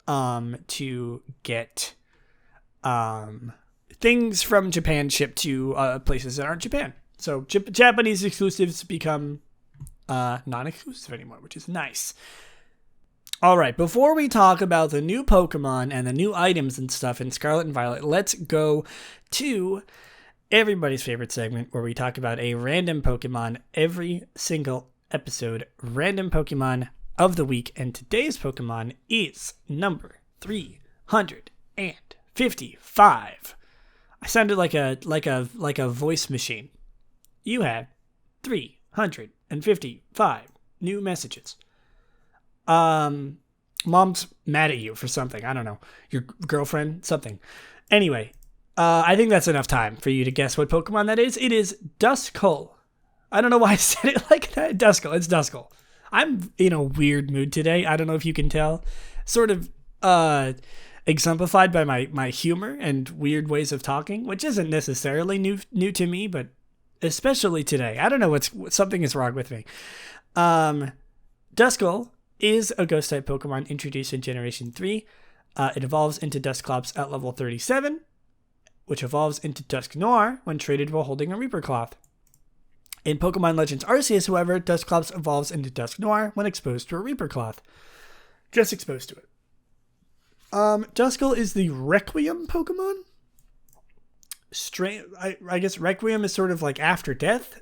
to get things from Japan shipped to places that aren't Japan. So Japanese exclusives become non-exclusive anymore, which is nice. All right, before we talk about the new Pokemon and the new items and stuff in Scarlet and Violet, let's go to everybody's favorite segment where we talk about a random Pokemon every single episode. Random Pokemon of the week, and today's Pokemon is number 355. I sounded like a voice machine. You have 355 new messages. Mom's mad at you for something. I don't know. Your girlfriend, something. Anyway, I think that's enough time for you to guess what Pokemon that is. It is Duskull. I don't know why I said it like that. Duskull. It's Duskull. I'm in a weird mood today. I don't know if you can tell. Sort of exemplified by my humor and weird ways of talking, which isn't necessarily new to me, but especially today. I don't know something is wrong with me. Duskull is a Ghost-type Pokemon introduced in Generation 3. It evolves into Dusclops at level 37, which evolves into Dusknoir when traded while holding a Reaper Cloth. In Pokemon Legends Arceus, however, Dusclops evolves into Dusknoir when exposed to a Reaper Cloth. Just exposed to it. Duskull is the Requiem Pokemon. I guess Requiem is sort of like after death.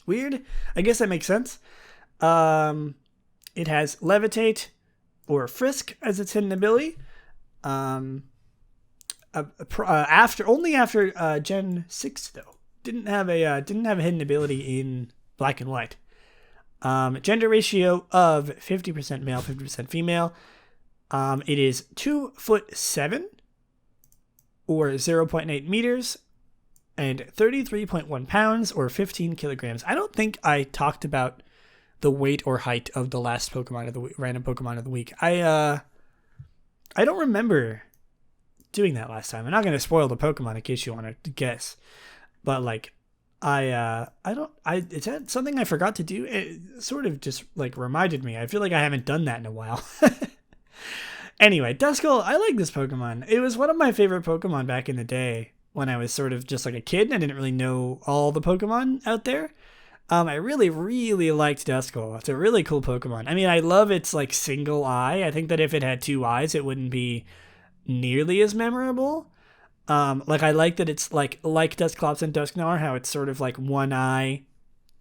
Weird. I guess that makes sense. It has Levitate or Frisk as its hidden ability. After Gen 6 though. Didn't have a hidden ability in Black and White. Gender ratio of 50% male, 50% female. It is 2'7" or 0.8 meters and 33.1 pounds or 15 kilograms. I don't think I talked about the weight or height of the last Pokemon of the week, random Pokemon of the week. I don't remember doing that last time. I'm not going to spoil the Pokemon in case you want to guess. But like, is that something I forgot to do? It sort of just like reminded me. I feel like I haven't done that in a while. Anyway, Duskull, I like this Pokemon. It was one of my favorite Pokemon back in the day when I was sort of just like a kid and I didn't really know all the Pokemon out there. I really, really liked Duskull. It's a really cool Pokemon. I mean, I love its like single eye. I think that if it had two eyes, it wouldn't be nearly as memorable. Like I like that it's like Dusclops and Dusknoir, how it's sort of like one eye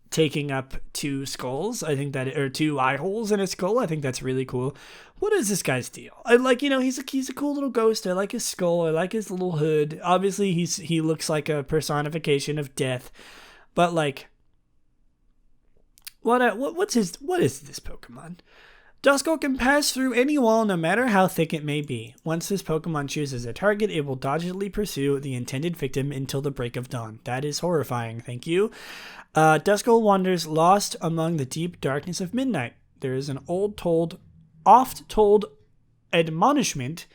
taking up two skulls. I think that, or two eye holes in a skull. I think that's really cool. What is this guy's deal? I like, he's a cool little ghost. I like his skull. I like his little hood. Obviously, he looks like a personification of death. But like, what is this Pokemon? Duskull can pass through any wall no matter how thick it may be. Once this Pokemon chooses a target, it will doggedly pursue the intended victim until the break of dawn. That is horrifying, thank you. Duskull wanders lost among the deep darkness of midnight. There is an oft-told admonishment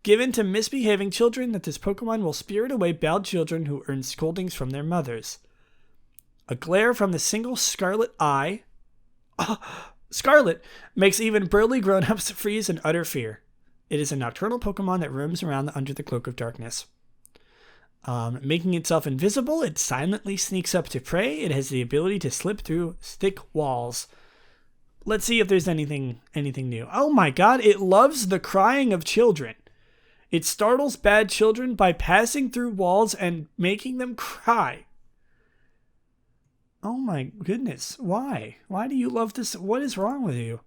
given to misbehaving children that this Pokemon will spirit away bad children who earn scoldings from their mothers. A glare from the single scarlet eye... Scarlet makes even burly grown-ups freeze in utter fear. It is a nocturnal Pokemon that roams around under the cloak of darkness. Making itself invisible, it silently sneaks up to prey. It has the ability to slip through thick walls. Let's see if there's anything new. Oh my god, it loves the crying of children. It startles bad children by passing through walls and making them cry. Oh my goodness, why? Why do you love this? What is wrong with you?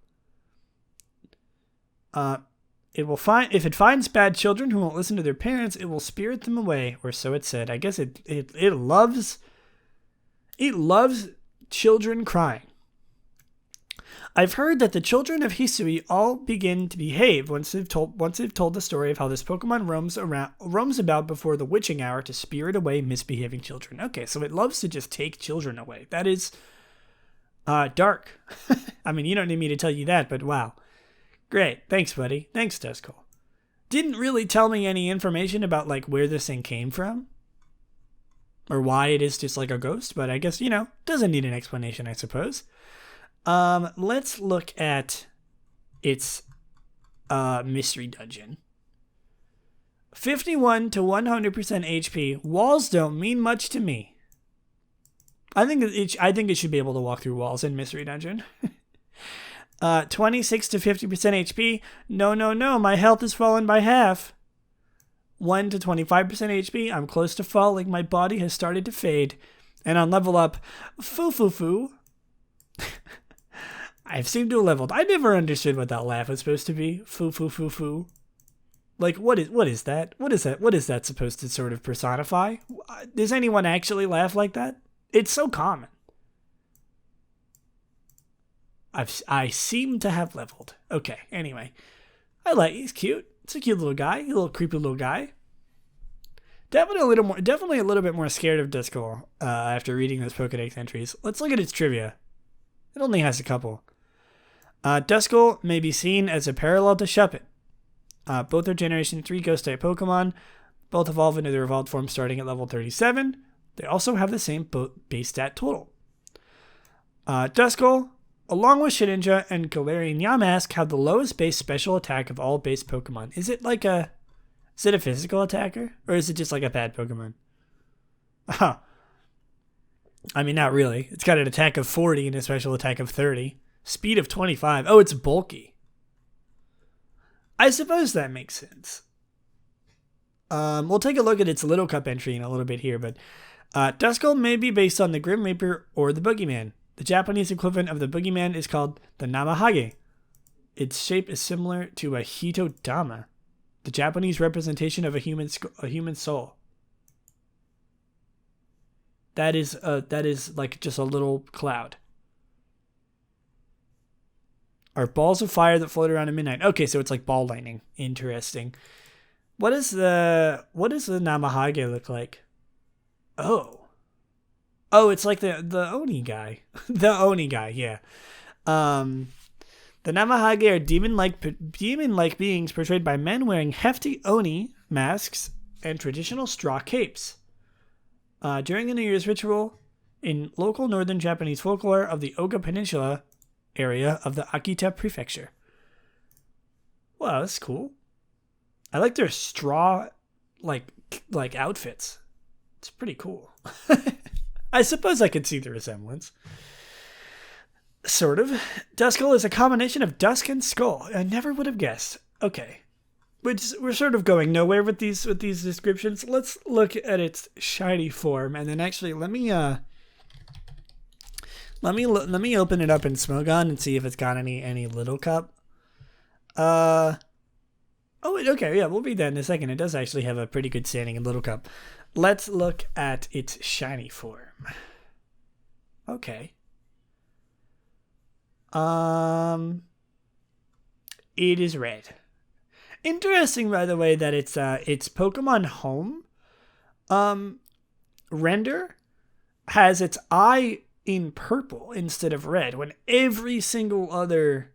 If it finds bad children who won't listen to their parents, it will spirit them away, or so it said. I guess it loves children crying. I've heard that the children of Hisui all begin to behave once they've told the story of how this Pokemon roams about before the witching hour to spirit away misbehaving children. Okay, so it loves to just take children away. That is dark. I mean, you don't need me to tell you that, but wow. Great. Thanks, buddy. Thanks, Duskull. Didn't really tell me any information about like where this thing came from or why it is just like a ghost, but I guess, doesn't need an explanation, I suppose. Let's look at its mystery dungeon. 51 to 100% HP. Walls don't mean much to me. I think it should be able to walk through walls in mystery dungeon. 26 to 50% HP. No, my health has fallen by half. 1 to 25% HP. I'm close to falling. My body has started to fade. And on level up, foo. I've seemed to have leveled. I never understood what that laugh was supposed to be. Foo. Like, what is that? What is that supposed to sort of personify? Does anyone actually laugh like that? It's so common. I seem to have leveled. Okay, anyway. He's cute. It's a cute little guy. A little creepy little guy. Definitely a little bit more scared of Duskull after reading those Pokedex entries. Let's look at its trivia. It only has a couple. Duskull may be seen as a parallel to Shuppet. Both are Generation 3 Ghost-type Pokemon. Both evolve into their evolved form starting at level 37. They also have the same base stat total. Duskull, along with Shedinja and Galarian Yamask, have the lowest base special attack of all base Pokemon. Is it a physical attacker? Or is it just like a bad Pokemon? Huh. I mean, not really. It's got an attack of 40 and a special attack of 30. Speed of 25. Oh, it's bulky. I suppose that makes sense. We'll take a look at its Little Cup entry in a little bit here, but Duskull may be based on the Grim Reaper or the Boogeyman. The Japanese equivalent of the Boogeyman is called the Namahage. Its shape is similar to a Hitodama, the Japanese representation of a human soul. That is like just a little cloud. Are balls of fire that float around at midnight. Okay, so it's like ball lightning. Interesting. What does the Namahage look like? Oh, it's like the Oni guy. The Oni guy, yeah. The Namahage are demon-like beings portrayed by men wearing hefty Oni masks and traditional straw capes. During a New Year's ritual in local northern Japanese folklore of the Oga Peninsula area of the Akita Prefecture. Wow, that's cool. I like their straw like outfits. It's pretty cool. I suppose I could see the resemblance. Sort of. Duskull is a combination of dusk and skull. I never would have guessed. Okay. We're sort of going nowhere with these descriptions. Let's look at its shiny form, and then actually let me open it up in Smogon and see if it's got any Little Cup. Okay, yeah, we'll read that in a second. It does actually have a pretty good standing in Little Cup. Let's look at its shiny form. Okay. It is red. Interesting, by the way, that it's Pokemon Home render has its eye in purple instead of red, when every single other,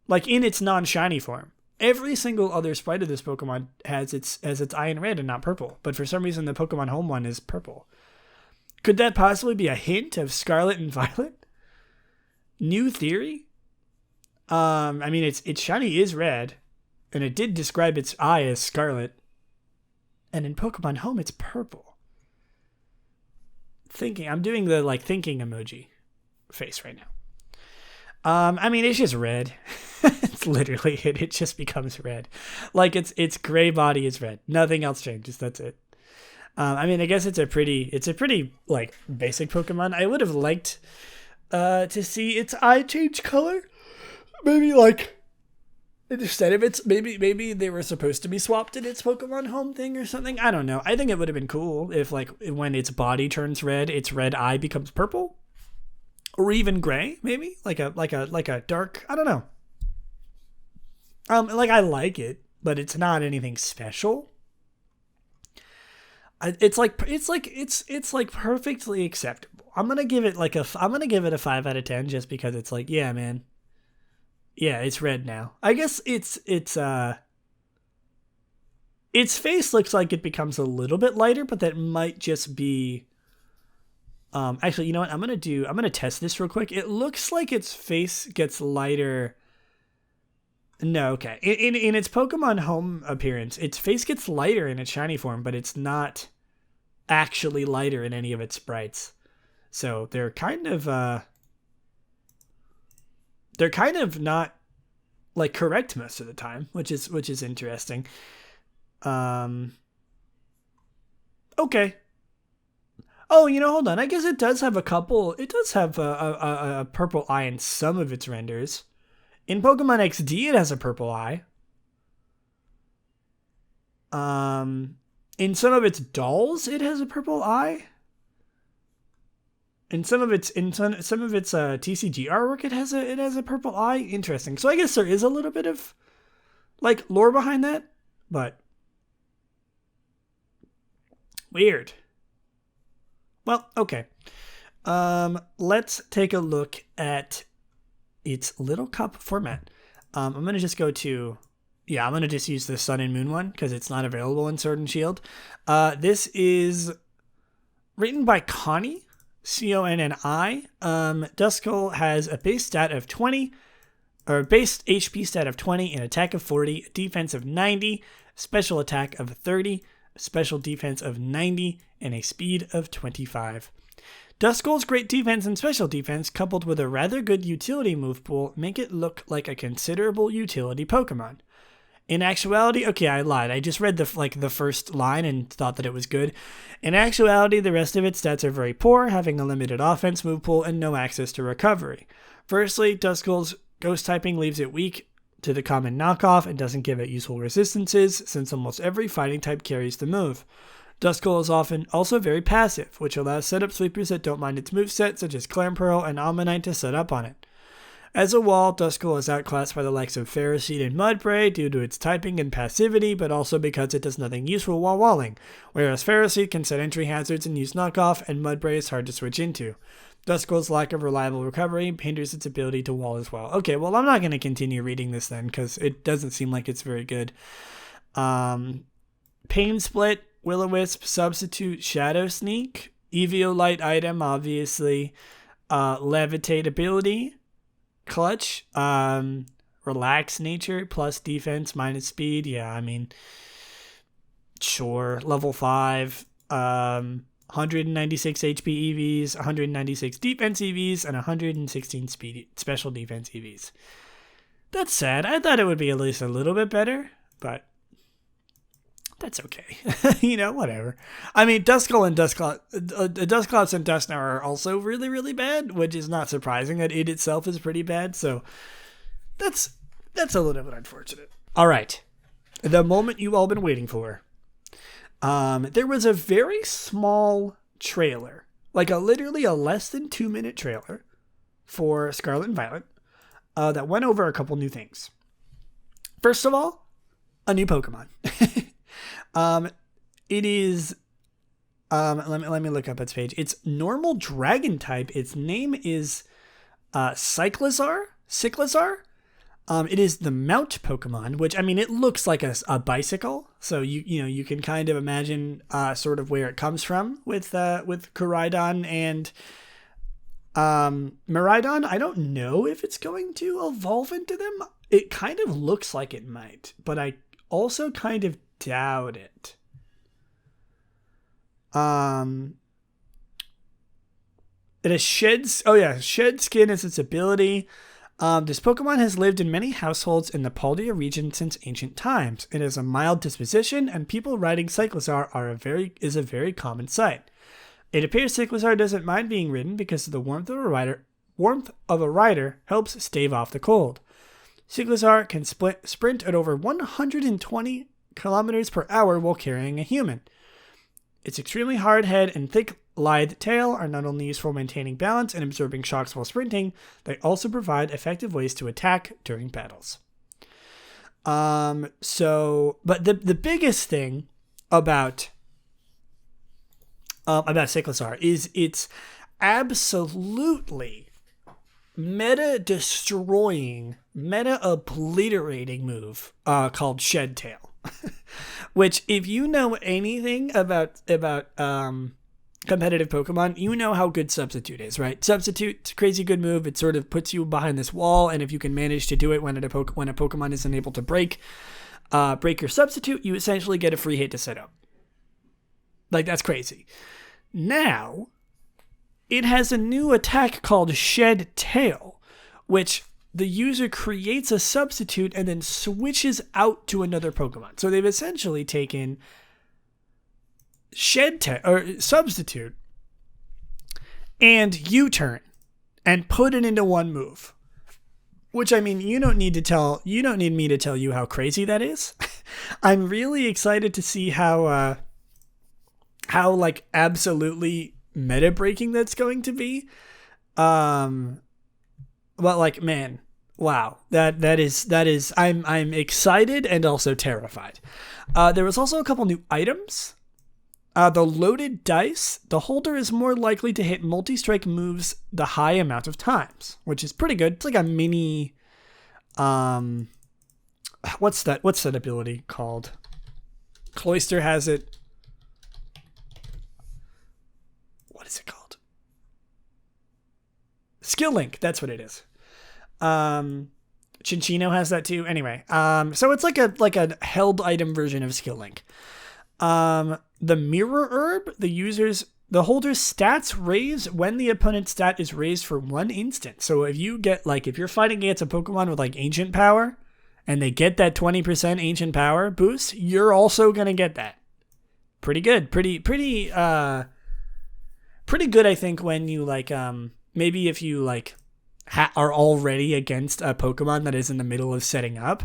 like in its non-shiny form, every single other sprite of this Pokemon has its eye in red and not purple. But for some reason, the Pokemon Home one is purple. Could that possibly be a hint of Scarlet and Violet? New theory? I mean, its shiny is red, and it did describe its eye as scarlet. And in Pokemon Home, it's purple. I'm doing the thinking emoji face right now. I mean, it's just red. It's literally it. It just becomes red. Like its gray body is red. Nothing else changes. That's it. I mean, I guess it's a pretty like basic Pokemon. I would have liked to see its eye change color. Maybe like instead of its maybe they were supposed to be swapped in its Pokemon Home thing or something. I don't know. I think it would have been cool if like when its body turns red, its red eye becomes purple. Or even gray, maybe like a dark. I don't know. I like it, but it's not anything special. It's perfectly acceptable. I'm gonna give it a 5 out of 10 just because it's like, yeah, man. Yeah, it's red now. I guess its face looks like it becomes a little bit lighter, but that might just be. Actually, you know what? I'm gonna test this real quick. It looks like its face gets lighter. No, okay. In its Pokemon Home appearance, its face gets lighter in its shiny form, but it's not actually lighter in any of its sprites. So they're kind of not like correct most of the time, which is interesting. Okay. Oh, hold on. I guess it does have a couple. It does have a purple eye in some of its renders. In Pokemon XD, it has a purple eye. In some of its dolls, it has a purple eye. In some of its TCG artwork, it has a purple eye. Interesting. So I guess there is a little bit of like lore behind that, but weird. Well, okay. Let's take a look at its little cup format. I'm gonna just go to, I'm gonna just use the Sun and Moon one because it's not available in Sword and Shield. This is written by Connie, Conni. Duskull has a base stat of 20, or base HP stat of 20, an attack of 40, a defense of 90, special attack of 30, special defense of 90, and a speed of 25. Duskull's great defense and special defense, coupled with a rather good utility move pool, make it look like a considerable utility Pokemon. In actuality, okay, I lied. I just read the first line and thought that it was good. In actuality, the rest of its stats are very poor, having a limited offense move pool and no access to recovery. Firstly, Duskull's ghost typing leaves it weak to the common knockoff and doesn't give it useful resistances, since almost every fighting type carries the move. Duskull is often also very passive, which allows setup sweepers that don't mind its moveset, such as Clamperl and Ammonite, to set up on it. As a wall, Duskull is outclassed by the likes of Ferroseed and Mudbray due to its typing and passivity, but also because it does nothing useful while walling, whereas Ferroseed can set entry hazards and use knockoff, and Mudbray is hard to switch into. Duskull's lack of reliable recovery hinders its ability to wall as well. Okay, well, I'm not going to continue reading this then, because it doesn't seem like it's very good. Pain Split, Will-O-Wisp, Substitute, Shadow Sneak, Eviolite item, obviously, Levitate ability, Clutch, Relax Nature, plus defense, minus speed, sure, level 5, 196 HP EVs, 196 defense EVs, and 116 special defense EVs. That's sad. I thought it would be at least a little bit better, but that's okay. Whatever. I mean, Duskull and Dusclops and Dusknoir are also really, really bad, which is not surprising that it itself is pretty bad. So that's a little bit unfortunate. All right. The moment you've all been waiting for. There was a very small trailer, literally a less than 2-minute trailer for Scarlet and Violet, that went over a couple new things. First of all, a new Pokemon. It is, let me look up its page. It's normal dragon type. Its name is, Cyclizar. It is the mount Pokemon, which, it looks like a bicycle. So you can kind of imagine, sort of where it comes from with Koraidon and, Miraidon. I don't know if it's going to evolve into them. It kind of looks like it might, but I also kind of doubt it. It has shed skin as its ability. This Pokemon has lived in many households in the Paldea region since ancient times. It has a mild disposition, and people riding Cyclizar is a very common sight. It appears Cyclizar doesn't mind being ridden because the warmth of a rider helps stave off the cold. Cyclizar can sprint at over 120 kilometers per hour while carrying a human. Its extremely hard head and thick, lithe tail are not only useful for maintaining balance and absorbing shocks while sprinting, they also provide effective ways to attack during battles. But the biggest thing about Cyclizar is its absolutely meta-destroying, meta-obliterating move called Shed Tail. Which, if you know anything about competitive Pokemon, you know how good Substitute is, right? Substitute, it's a crazy good move. It sort of puts you behind this wall, and if you can manage to do it when a Pokemon isn't able to break your Substitute, you essentially get a free hit to set up. That's crazy. Now, it has a new attack called Shed Tail, which the user creates a substitute and then switches out to another Pokemon. So they've essentially taken substitute and U-turn and put it into one move. Which, you don't need me to tell you how crazy that is. I'm really excited to see how absolutely meta breaking that's going to be. But like, man, wow, that is I'm excited and also terrified. There was also a couple new items. The loaded dice, the holder is more likely to hit multi-strike moves the high amount of times, which is pretty good. It's like a mini, what's that ability called? Cloyster has it. What is it called? Skill Link, that's what it is. Chinchino has that too. Anyway, so it's like a held item version of Skill Link. The Mirror Herb, the holder's stats raise when the opponent's stat is raised for 1 instant. So if you're fighting against a Pokemon with like Ancient Power, and they get that 20% Ancient Power boost, you're also gonna get that. Pretty good. Pretty good, I think, when you like, maybe if you like are already against a Pokemon that is in the middle of setting up,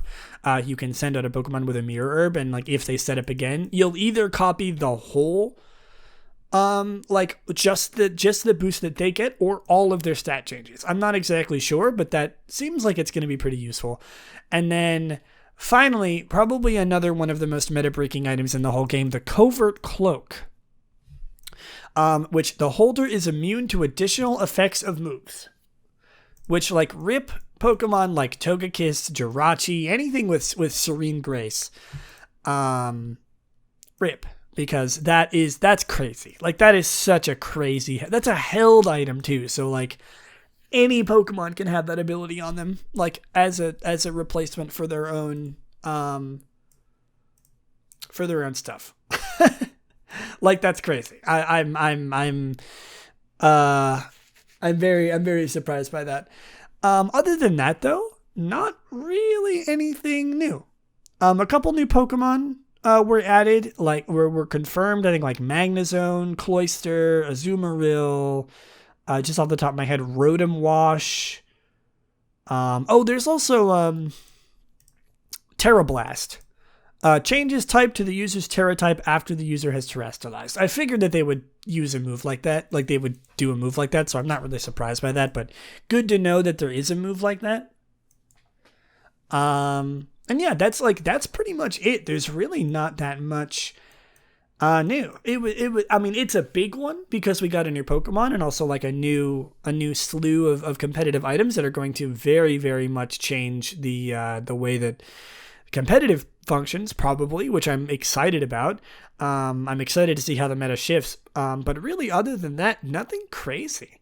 you can send out a Pokemon with a Mirror Herb, and like if they set up again, you'll either copy the whole, like just the boost that they get, or all of their stat changes. I'm not exactly sure, but that seems like it's going to be pretty useful. And then finally, probably another one of the most meta-breaking items in the whole game, the Covert Cloak, which the holder is immune to additional effects of moves. Which, like, rip Pokemon like Togekiss, Jirachi, anything with Serene Grace. Rip. Because that's crazy. Like, that is such a crazy... That's a held item, too. So, like, any Pokemon can have that ability on them. Like, as a replacement for their own... stuff. Like, that's crazy. I'm very surprised by that. Other than that, though, not really anything new. A couple new Pokemon were added, like were confirmed. I think like Magnezone, Cloyster, Azumarill. Just off the top of my head, Rotom Wash. There's also Terrablast. Changes type to the user's Terra type after the user has terrestrialized. I figured that they would use a move like that, like they would do a move like that, so I'm not really surprised by that, but good to know that there is a move like that. And yeah, that's pretty much it. There's really not that much new. I mean, it's a big one because we got a new Pokemon and also like a new slew of competitive items that are going to very, very much change the way that competitive functions, probably, which I'm excited about. I'm excited to see how the meta shifts. But really, other than that, nothing crazy.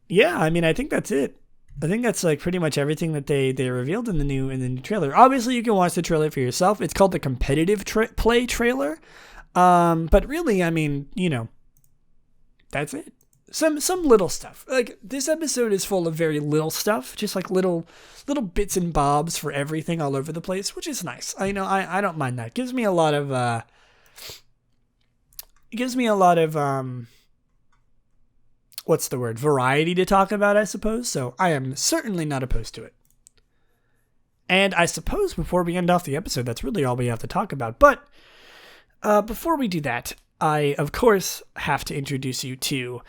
Yeah, I mean, I think that's it. I think that's like pretty much everything that they revealed in the new trailer. Obviously, you can watch the trailer for yourself. It's called the competitive play trailer. But really, I mean, that's it. Some little stuff. Like, this episode is full of very little stuff, just like little bits and bobs for everything all over the place, which is nice. I don't mind that. Gives me a lot of what's the word? Variety to talk about, I suppose. So I am certainly not opposed to it. And I suppose before we end off the episode, that's really all we have to talk about. But before we do that, I, of course, have to introduce you to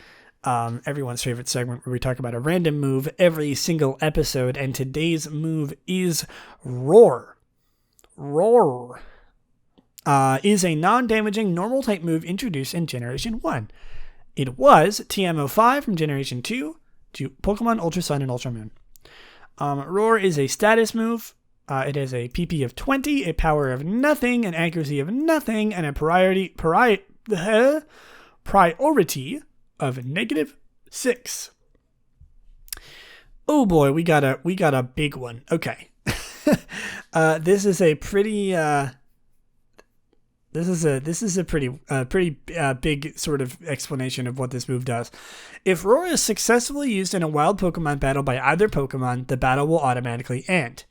everyone's favorite segment where we talk about a random move every single episode, and today's move is Roar. Roar is a non-damaging normal type move introduced in Generation 1. It was TM05 from Generation 2 to Pokemon Ultra Sun and Ultra Moon. Roar is a status move. It has a PP of 20, a power of nothing, an accuracy of nothing, and a priority of -6. Oh boy, we got a big one. Okay. This is a pretty pretty big sort of explanation of what this move does. If Roar is successfully used in a wild Pokemon battle by either Pokemon, the battle will automatically end.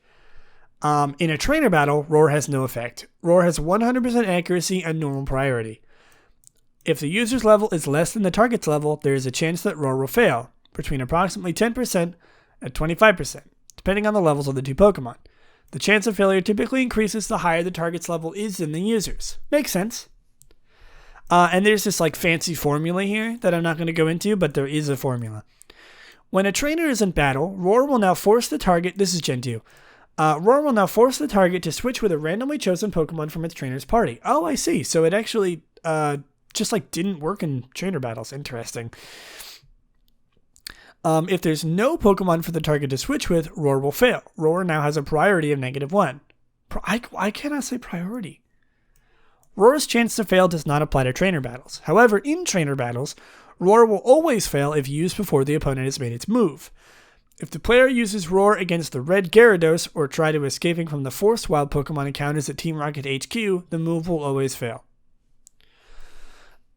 In a trainer battle, Roar has no effect. Roar has 100% accuracy and normal priority. If the user's level is less than the target's level, there is a chance that Roar will fail, between approximately 10% and 25%, depending on the levels of the two Pokemon. The chance of failure typically increases the higher the target's level is than the user's. Makes sense. And there's this like fancy formula here that I'm not going to go into, but there is a formula. When a trainer is in battle, Roar will now force the target. This is Gen 2. Roar will now force the target to switch with a randomly chosen Pokemon from its trainer's party. Oh, I see. So it actually just like didn't work in trainer battles. Interesting. If there's no Pokemon for the target to switch with, Roar will fail. Roar now has a priority of -1. I cannot say priority. Roar's chance to fail does not apply to trainer battles. However, in trainer battles, Roar will always fail if used before the opponent has made its move. If the player uses Roar against the red Gyarados or try to escaping from the forced wild Pokemon encounters at Team Rocket HQ, the move will always fail.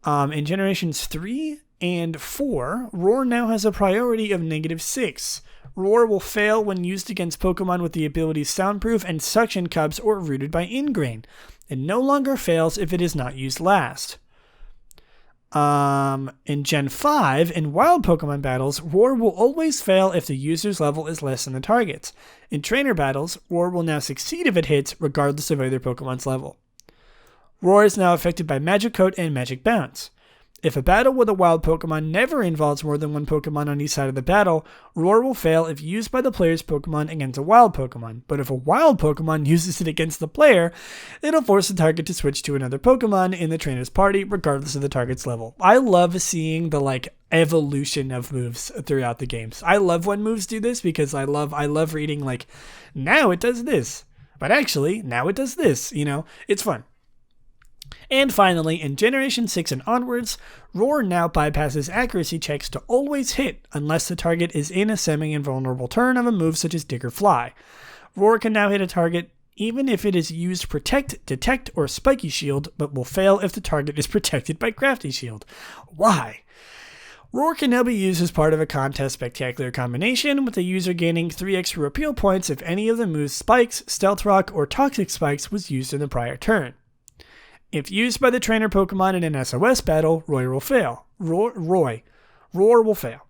In Generations 3 and 4, Roar now has a priority of -6. Roar will fail when used against Pokemon with the abilities Soundproof and Suction Cups or Rooted by Ingrain, and no longer fails if it is not used last. In Gen 5, in wild Pokemon battles, Roar will always fail if the user's level is less than the target's. In trainer battles, Roar will now succeed if it hits, regardless of either Pokemon's level. Roar is now affected by Magic Coat and Magic Bounce. If a battle with a wild Pokemon never involves more than one Pokemon on each side of the battle, Roar will fail if used by the player's Pokemon against a wild Pokemon. But if a wild Pokemon uses it against the player, it'll force the target to switch to another Pokemon in the trainer's party, regardless of the target's level. I love seeing the evolution of moves throughout the games. I love when moves do this because I love reading now it does this, but actually now it does this. It's fun. And finally, in Generation 6 and onwards, Roar now bypasses accuracy checks to always hit unless the target is in a semi-invulnerable turn of a move such as Dig or Fly. Roar can now hit a target even if it is used Protect, Detect, or Spiky Shield, but will fail if the target is protected by Crafty Shield. Why? Roar can now be used as part of a contest spectacular combination, with the user gaining 3 extra appeal points if any of the moves Spikes, Stealth Rock, or Toxic Spikes was used in the prior turn. If used by the trainer Pokemon in an SOS battle, Roar will fail. Roar will fail.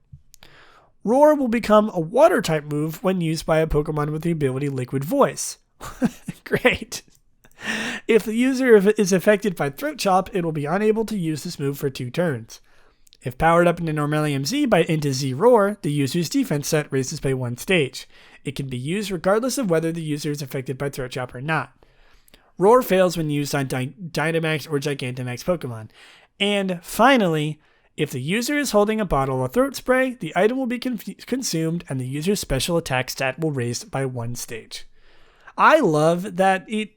Roar will become a Water-type move when used by a Pokemon with the ability Liquid Voice. Great. If the user is affected by Throat Chop, it will be unable to use this move for 2 turns. If powered up into Normalium Z into Z Roar, the user's defense set raises by 1 stage. It can be used regardless of whether the user is affected by Throat Chop or not. Roar fails when used on Dynamax or Gigantamax Pokemon. And finally, if the user is holding a bottle of throat spray, the item will be consumed and the user's special attack stat will raise by 1 stage. I love that it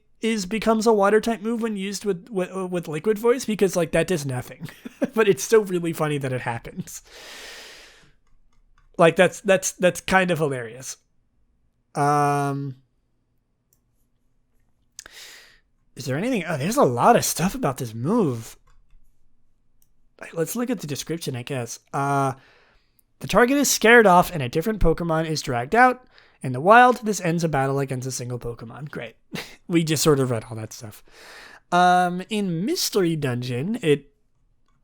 becomes a water type move when used with Liquid Voice because that does nothing. But it's still really funny that it happens. That's kind of hilarious. Is there anything? Oh, there's a lot of stuff about this move. Let's look at the description, I guess. The target is scared off and a different Pokemon is dragged out. In the wild, this ends a battle against a single Pokemon. Great. We just sort of read all that stuff. In Mystery Dungeon, it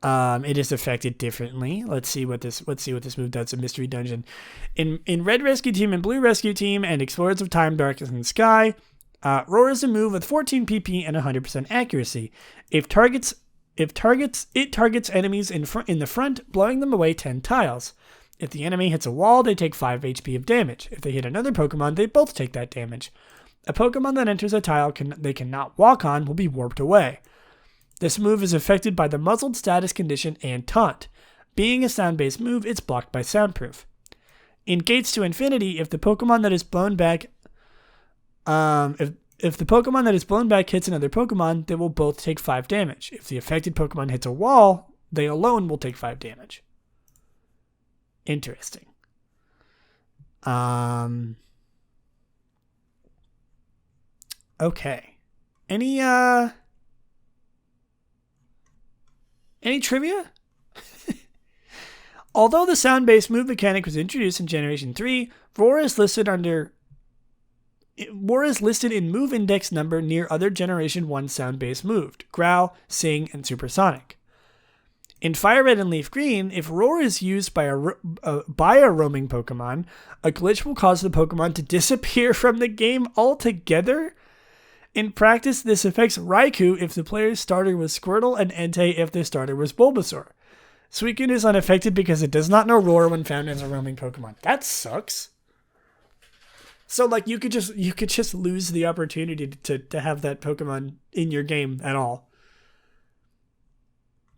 is affected differently. Let's see what this move does in Mystery Dungeon. In Red Rescue Team and Blue Rescue Team and Explorers of Time, Darkness, and Sky, Roar is a move with 14 PP and 100% accuracy. It targets enemies in the front, blowing them away 10 tiles. If the enemy hits a wall, they take 5 HP of damage. If they hit another Pokemon, they both take that damage. A Pokemon that enters a tile they cannot walk on will be warped away. This move is affected by the muzzled status condition and taunt. Being a sound-based move, it's blocked by Soundproof. In Gates to Infinity, if the Pokemon that is blown back if the Pokemon that is blown back hits another Pokemon, they will both take 5 damage. If the affected Pokemon hits a wall, they alone will take 5 damage. Interesting. Okay. Any trivia? Although the sound-based move mechanic was introduced in Generation 3, Roar is listed in move index number near other Generation 1 sound-based moves, Growl, Sing, and Supersonic. In Fire Red and Leaf Green, if Roar is used by a roaming Pokemon, a glitch will cause the Pokemon to disappear from the game altogether. In practice, this affects Raikou if the player's starter was Squirtle and Entei if their starter was Bulbasaur. Suicune is unaffected because it does not know Roar when found as a roaming Pokemon. That sucks. So like you could just lose the opportunity to have that Pokemon in your game at all.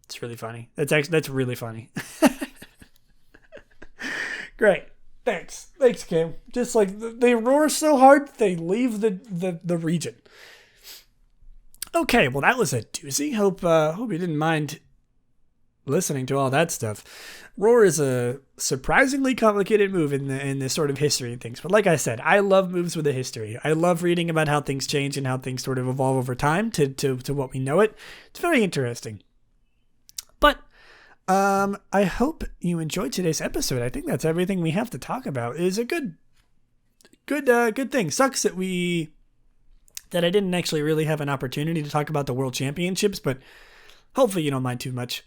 It's really funny. That's really funny. Great. Thanks, Kim. Just like they roar so hard, they leave the region. Okay, well that was a doozy. Hope you didn't mind listening to all that stuff. Roar is a surprisingly complicated move in this sort of history and things. But like I said, I love moves with a history. I love reading about how things change and how things sort of evolve over time to what we know it. It's very interesting. But I hope you enjoyed today's episode. I think that's everything we have to talk about. It is a good thing. Sucks that I didn't actually really have an opportunity to talk about the World Championships, but hopefully you don't mind too much.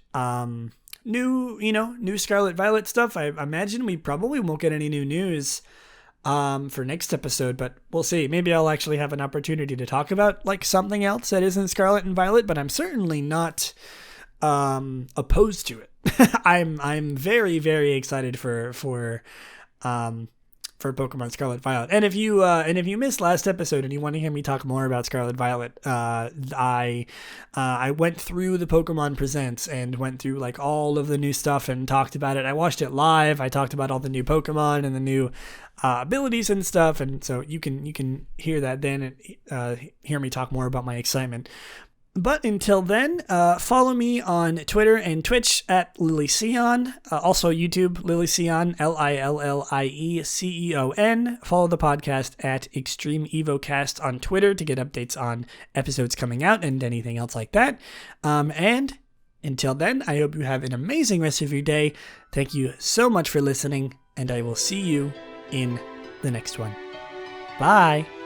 New Scarlet Violet stuff. I imagine we probably won't get any new news for next episode, but we'll see. Maybe I'll actually have an opportunity to talk about like something else that isn't Scarlet and Violet, but I'm certainly not opposed to it. I'm very, very excited for Pokemon Scarlet Violet. And if you missed last episode and you want to hear me talk more about Scarlet Violet, I went through the Pokemon Presents and went through like all of the new stuff and talked about it. I watched it live. I talked about all the new Pokemon and the new abilities and stuff, and so you can hear that then and hear me talk more about my excitement. But until then, follow me on Twitter and Twitch at Lillieceon. Also YouTube, Lillieceon, Lillieceon. Follow the podcast at Extreme Evocast on Twitter to get updates on episodes coming out and anything else like that. And until then, I hope you have an amazing rest of your day. Thank you so much for listening, and I will see you in the next one. Bye!